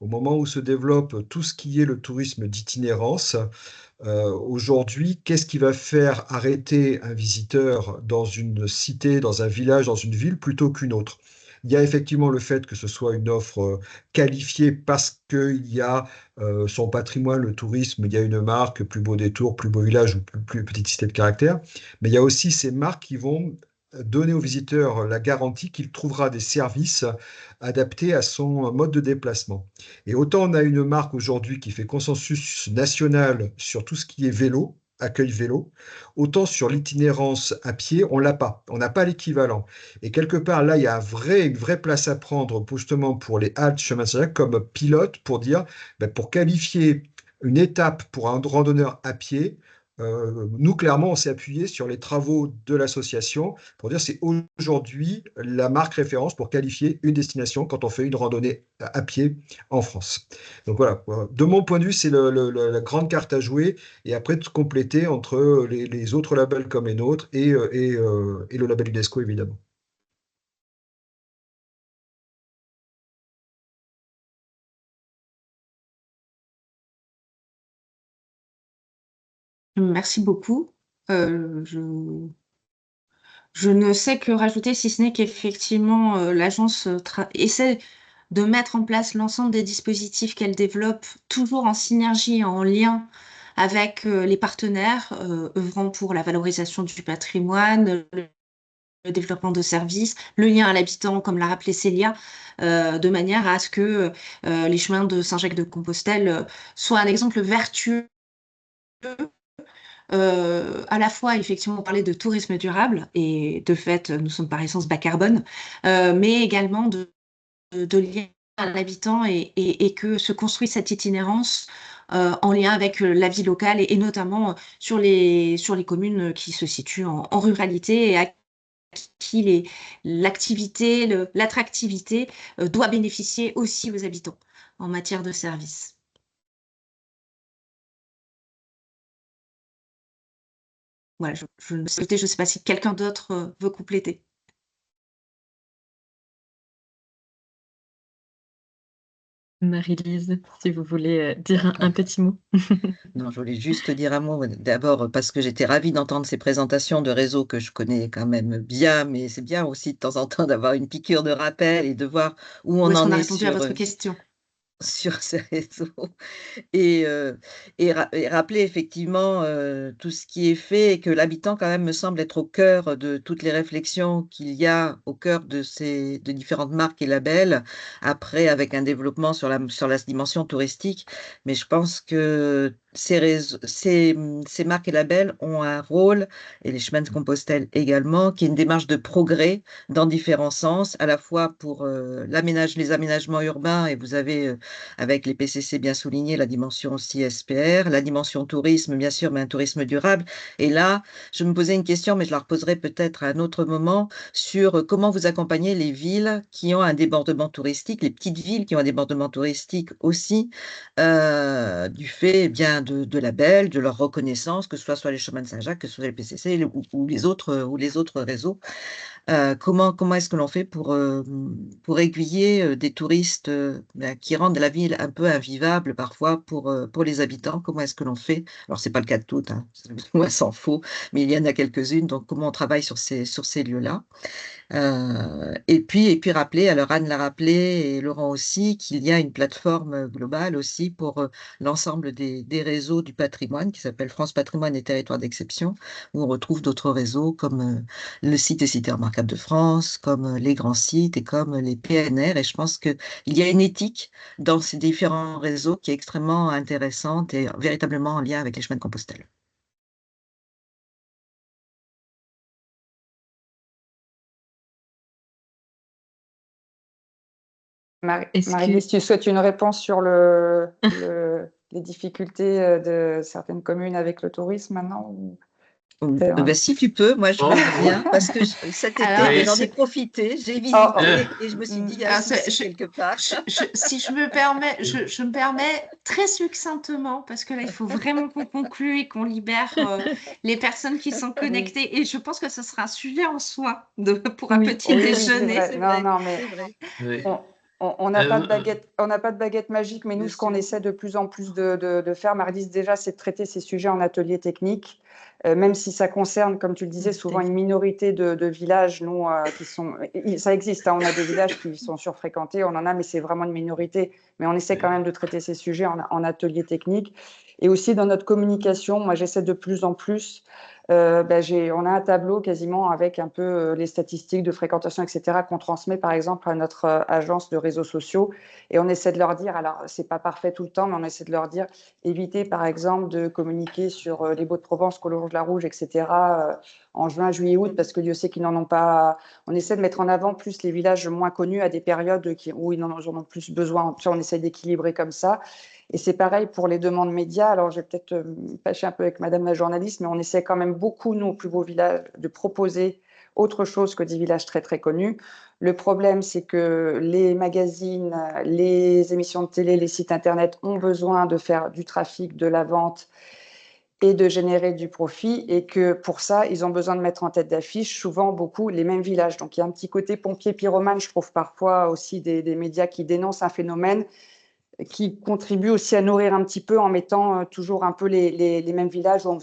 Au moment où se développe tout ce qui est le tourisme d'itinérance, aujourd'hui, qu'est-ce qui va faire arrêter un visiteur dans une cité, dans un village, dans une ville, plutôt qu'une autre? Il y a effectivement le fait que ce soit une offre qualifiée parce qu'il y a son patrimoine, le tourisme, il y a une marque, Plus Beau Détour, Plus Beau Village ou plus Petite Cité de Caractère. Mais il y a aussi ces marques qui vont donner au visiteur la garantie qu'il trouvera des services adaptés à son mode de déplacement. Et autant on a une marque aujourd'hui qui fait consensus national sur tout ce qui est vélo, accueil vélo, autant sur l'itinérance à pied, on l'a pas. On n'a pas l'équivalent. Et quelque part, là, il y a une vraie place à prendre justement pour les haltes chemin de Saint-Jacques comme pilote pour dire, pour qualifier une étape pour un randonneur à pied, nous, clairement, on s'est appuyé sur les travaux de l'association pour dire c'est aujourd'hui la marque référence pour qualifier une destination quand on fait une randonnée à pied en France. Donc voilà, de mon point de vue, c'est la grande carte à jouer et après de compléter entre les autres labels comme les nôtres et le label UNESCO, évidemment. Merci beaucoup. Je ne sais que rajouter, si ce n'est qu'effectivement, l'agence essaie de mettre en place l'ensemble des dispositifs qu'elle développe, toujours en synergie, en lien avec les partenaires œuvrant pour la valorisation du patrimoine, le développement de services, le lien à l'habitant, comme l'a rappelé Célia, de manière à ce que les chemins de Saint-Jacques-de-Compostelle soient un exemple vertueux à la fois, effectivement, on parlait de tourisme durable, et de fait, nous sommes par essence bas carbone, mais également de lien à l'habitant et que se construit cette itinérance en lien avec la vie locale et notamment sur les communes qui se situent en ruralité et à qui l'activité, l'attractivité doit bénéficier aussi aux habitants en matière de services. Voilà, je ne sais pas si quelqu'un d'autre veut compléter. Marie-Lise, si vous voulez dire un petit mot. Non, je voulais juste dire un mot d'abord parce que j'étais ravie d'entendre ces présentations de réseaux que je connais quand même bien, mais c'est bien aussi de temps en temps d'avoir une piqûre de rappel et de voir où on en est répondu à votre question sur ces réseaux et rappeler effectivement tout ce qui est fait et que l'habitant quand même me semble être au cœur de toutes les réflexions qu'il y a au cœur de différentes marques et labels, après avec un développement sur la dimension touristique, mais je pense que ces marques et labels ont un rôle, et les chemins de Compostelle également, qui est une démarche de progrès dans différents sens, à la fois pour les aménagements urbains, et vous avez avec les PCC bien souligné la dimension aussi SPR, la dimension tourisme bien sûr, mais un tourisme durable. Et là, je me posais une question, mais je la reposerai peut-être à un autre moment, sur comment vous accompagnez les villes qui ont un débordement touristique, les petites villes qui ont un débordement touristique aussi, du fait bien de labels, de leur reconnaissance, que ce soit les chemins de Saint-Jacques, que ce soit les PCC ou les autres réseaux. Comment est-ce que l'on fait pour aiguiller des touristes qui rendent la ville un peu invivable parfois pour les habitants? Comment est-ce que l'on fait? Alors, ce n'est pas le cas de toutes, loin s'en faut, mais il y en a quelques-unes. Donc, comment on travaille sur ces lieux-là? Et puis rappeler, alors Anne l'a rappelé et Laurent aussi, qu'il y a une plateforme globale aussi pour l'ensemble des réseaux du patrimoine qui s'appelle France Patrimoine et Territoires d'Exception, où on retrouve d'autres réseaux comme le site des cités remarquables de France, comme les grands sites et comme les PNR. Et je pense qu'il y a une éthique dans ces différents réseaux qui est extrêmement intéressante et véritablement en lien avec les chemins de Compostelle. Marie-Lise, tu souhaites une réponse sur les difficultés de certaines communes avec le tourisme maintenant Si tu peux, moi je veux bien, parce que cet été, j'en ai profité, j'ai visité et je me suis dit, quelque part. Si je me permets, je me permets très succinctement, parce que là, il faut vraiment qu'on conclue et qu'on libère les personnes qui sont connectées. Et je pense que ce sera un sujet en soi pour un petit déjeuner. C'est vrai. Non, mais on n'a pas de baguette magique, mais nous, ce qu'on essaie de plus en plus de faire, Marie-Lise, déjà, c'est de traiter ces sujets en atelier technique, même si ça concerne, comme tu le disais, souvent une minorité de villages, nous, qui sont... Ça existe, hein, on a des villages qui sont surfréquentés, on en a, mais c'est vraiment une minorité. Mais on essaie quand même de traiter ces sujets en atelier technique. Et aussi, dans notre communication, moi, j'essaie de plus en plus... on a un tableau quasiment avec un peu les statistiques de fréquentation, etc., qu'on transmet par exemple à notre agence de réseaux sociaux. Et on essaie de leur dire, alors c'est pas parfait tout le temps, mais on essaie de leur dire, évitez par exemple de communiquer sur les Baux-de-Provence, Collonges-la-Rouge, etc., en juin, juillet, août, parce que Dieu sait qu'ils n'en ont pas. On essaie de mettre en avant plus les villages moins connus à des périodes où ils en ont plus besoin. On essaie d'équilibrer comme ça. Et c'est pareil pour les demandes médias. Alors, je vais peut-être me fâcher un peu avec madame la journaliste, mais on essaie quand même beaucoup, nous, au plus beau village, de proposer autre chose que des villages très, très connus. Le problème, c'est que les magazines, les émissions de télé, les sites Internet ont besoin de faire du trafic, de la vente et de générer du profit, et que pour ça, ils ont besoin de mettre en tête d'affiche souvent beaucoup les mêmes villages. Donc, il y a un petit côté pompier pyromane, je trouve parfois aussi des médias qui dénoncent un phénomène qui contribue aussi à nourrir un petit peu en mettant toujours un peu les mêmes villages, ou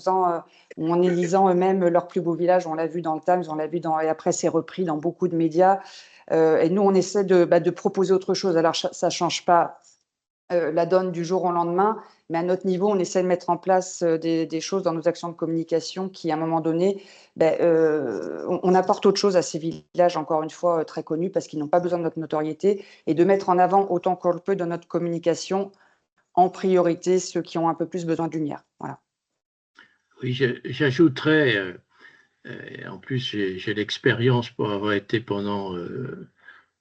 en élisant eux-mêmes leurs plus beaux villages. On l'a vu dans le Times, on l'a vu et après c'est repris dans beaucoup de médias. Et nous, on essaie de proposer autre chose. Alors, ça ne change pas la donne du jour au lendemain, mais à notre niveau, on essaie de mettre en place des choses dans nos actions de communication qui, à un moment donné, on apporte autre chose à ces villages, encore une fois, très connus, parce qu'ils n'ont pas besoin de notre notoriété, et de mettre en avant autant qu'on le peut dans notre communication, en priorité, ceux qui ont un peu plus besoin de lumière. Voilà. Oui, j'ajouterais, en plus, j'ai l'expérience pour avoir été pendant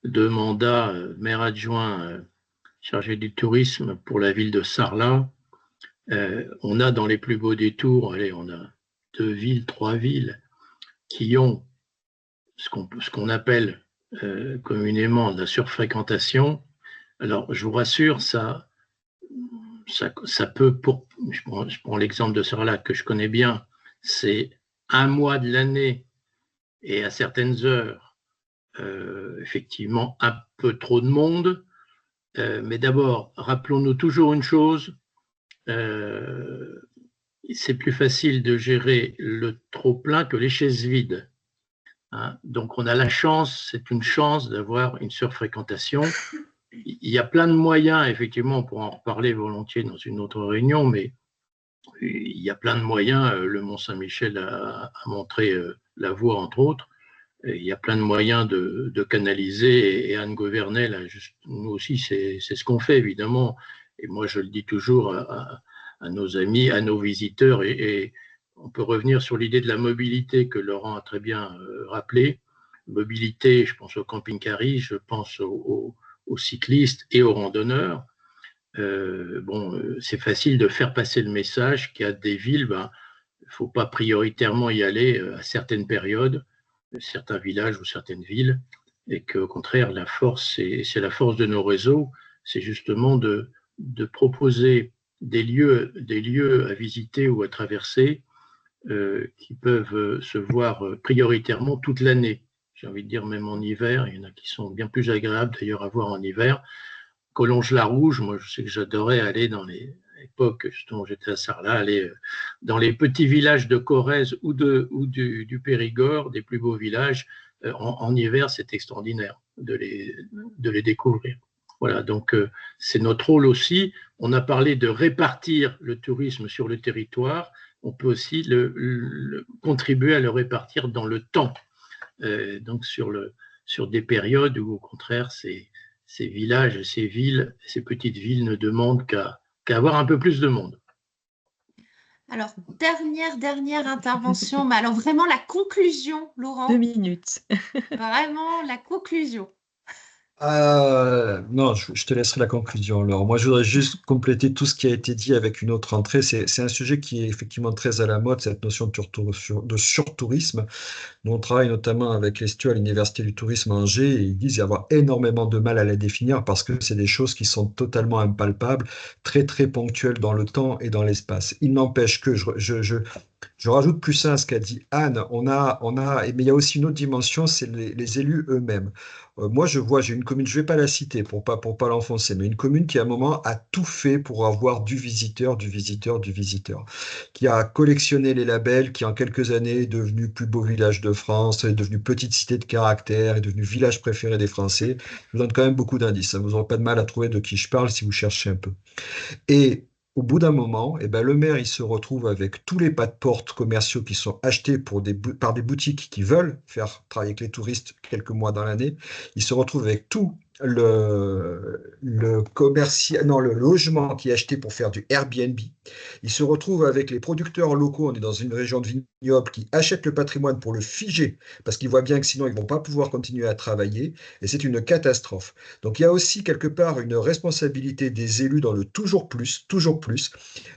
2 mandats maire adjoint chargé du tourisme pour la ville de Sarlat. On a dans les plus beaux détours, on a 2 villes, 3 villes qui ont ce qu'on appelle communément de la surfréquentation. Alors, je vous rassure, ça peut, je prends l'exemple de Sarlat que je connais bien, c'est 1 mois de l'année et à certaines heures, effectivement, un peu trop de monde. Mais d'abord, rappelons-nous toujours une chose, c'est plus facile de gérer le trop-plein que les chaises vides. Hein. Donc, on a la chance, c'est une chance d'avoir une surfréquentation. Il y a plein de moyens, effectivement, on pourra en reparler volontiers dans une autre réunion, mais il y a plein de moyens. Le Mont-Saint-Michel a montré la voie, entre autres. Il y a plein de moyens de canaliser, et Anne Gouvernet, nous aussi, c'est ce qu'on fait, évidemment. Et moi, je le dis toujours à nos amis, à nos visiteurs, et on peut revenir sur l'idée de la mobilité que Laurent a très bien rappelé. Mobilité, je pense aux camping-caristes, je pense aux cyclistes et aux randonneurs. C'est facile de faire passer le message qu'il y a des villes, il ne faut pas prioritairement y aller à certaines périodes, certains villages ou certaines villes, et qu'au contraire, la force, c'est la force de nos réseaux, c'est justement de proposer des lieux à visiter ou à traverser qui peuvent se voir prioritairement toute l'année. J'ai envie de dire même en hiver, il y en a qui sont bien plus agréables d'ailleurs à voir en hiver. Collonges-la-Rouge, moi je sais que j'adorais aller dans l'époque justement j'étais à Sarlat, aller dans les petits villages de Corrèze ou du Périgord, des plus beaux villages, en hiver, c'est extraordinaire de les découvrir. Voilà, donc c'est notre rôle aussi. On a parlé de répartir le tourisme sur le territoire. On peut aussi contribuer à le répartir dans le temps. Donc sur des périodes où, au contraire, ces villages, ces villes, ces petites villes ne demandent qu'à avoir un peu plus de monde. Alors, dernière intervention, mais alors vraiment la conclusion, Laurent. 2 minutes. Vraiment la conclusion. Non, je te laisserai la conclusion, Laure. Moi, je voudrais juste compléter tout ce qui a été dit avec une autre entrée. C'est un sujet qui est effectivement très à la mode, cette notion de surtourisme. Nous, on travaille notamment avec les STU à l'Université du tourisme à Angers et ils disent y avoir énormément de mal à la définir parce que c'est des choses qui sont totalement impalpables, très très ponctuelles dans le temps et dans l'espace. Il n'empêche que je rajoute plus ça à ce qu'a dit Anne. Mais il y a aussi une autre dimension, c'est les élus eux-mêmes. Moi, j'ai une commune, je ne vais pas la citer pour pas l'enfoncer, mais une commune qui, à un moment, a tout fait pour avoir du visiteur, qui a collectionné les labels, qui, en quelques années, est devenu plus beau village de France, est devenu petite cité de caractère, est devenu village préféré des Français. Je vous donne quand même beaucoup d'indices. Vous n'aurez pas de mal à trouver de qui je parle si vous cherchez un peu. Et au bout d'un moment, le maire, il se retrouve avec tous les pas de porte commerciaux qui sont achetés par des boutiques qui veulent faire travailler avec les touristes quelques mois dans l'année. Il se retrouve avec tout le logement qui est acheté pour faire du Airbnb. Il se retrouve avec les producteurs locaux, on est dans une région de vignoble, qui achètent le patrimoine pour le figer, parce qu'ils voient bien que sinon ils ne vont pas pouvoir continuer à travailler, et c'est une catastrophe. Donc il y a aussi quelque part une responsabilité des élus dans le toujours plus,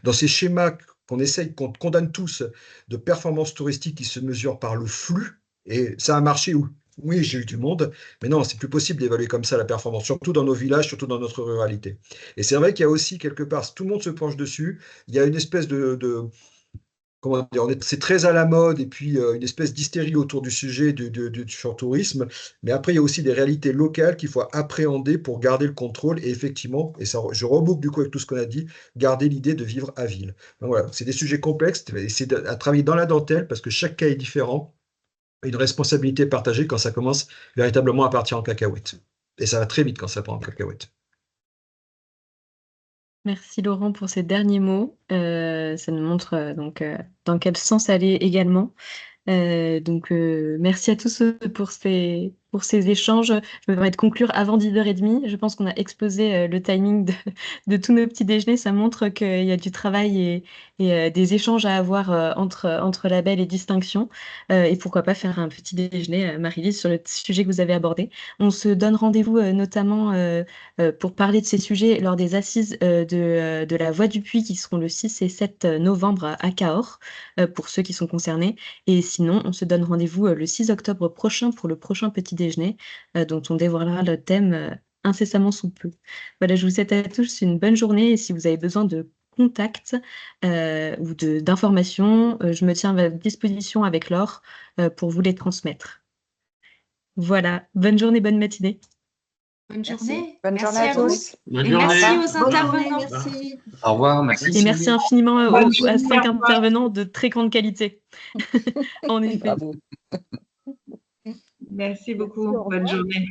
dans ces schémas qu'on condamne tous de performance touristique qui se mesurent par le flux, et ça a marché où? Oui, j'ai eu du monde, mais non, c'est plus possible d'évaluer comme ça la performance, surtout dans nos villages, surtout dans notre ruralité. Et c'est vrai qu'il y a aussi quelque part, tout le monde se penche dessus, il y a une espèce comment dire, c'est très à la mode, et puis une espèce d'hystérie autour du sujet du surtourisme, mais après il y a aussi des réalités locales qu'il faut appréhender pour garder le contrôle, et effectivement, et ça, je reboucle du coup avec tout ce qu'on a dit, garder l'idée de vivre à ville. Donc voilà, c'est des sujets complexes, c'est à travailler dans la dentelle, parce que chaque cas est différent, une responsabilité partagée quand ça commence véritablement à partir en cacahuète. Et ça va très vite quand ça part en cacahuète. Merci Laurent pour ces derniers mots. Ça nous montre donc dans quel sens aller également. Merci à tous pour ces échanges. Je me permets de conclure avant 10h30. Je pense qu'on a exposé le timing de tous nos petits déjeuners. Ça montre qu'il y a du travail et des échanges à avoir entre labels et distinctions. Et pourquoi pas faire un petit déjeuner, Marie-Lise, sur le sujet que vous avez abordé. On se donne rendez-vous notamment pour parler de ces sujets lors des assises de la Voie du Puy qui seront le 6 et 7 novembre à Cahors, pour ceux qui sont concernés. Et sinon, on se donne rendez-vous le 6 octobre prochain pour le prochain petit déjeuner dont on dévoilera le thème incessamment sous peu. Voilà, je vous souhaite à tous une bonne journée et si vous avez besoin de contacts ou d'informations, je me tiens à votre disposition avec Laure pour vous les transmettre. Voilà, bonne journée, bonne matinée. Bonne journée. Bonne journée à tous. Et merci aux intervenants. Merci. Au revoir, merci. Et merci infiniment à 5 intervenants de très grande qualité. En effet. Bravo. Merci beaucoup. Bonne journée.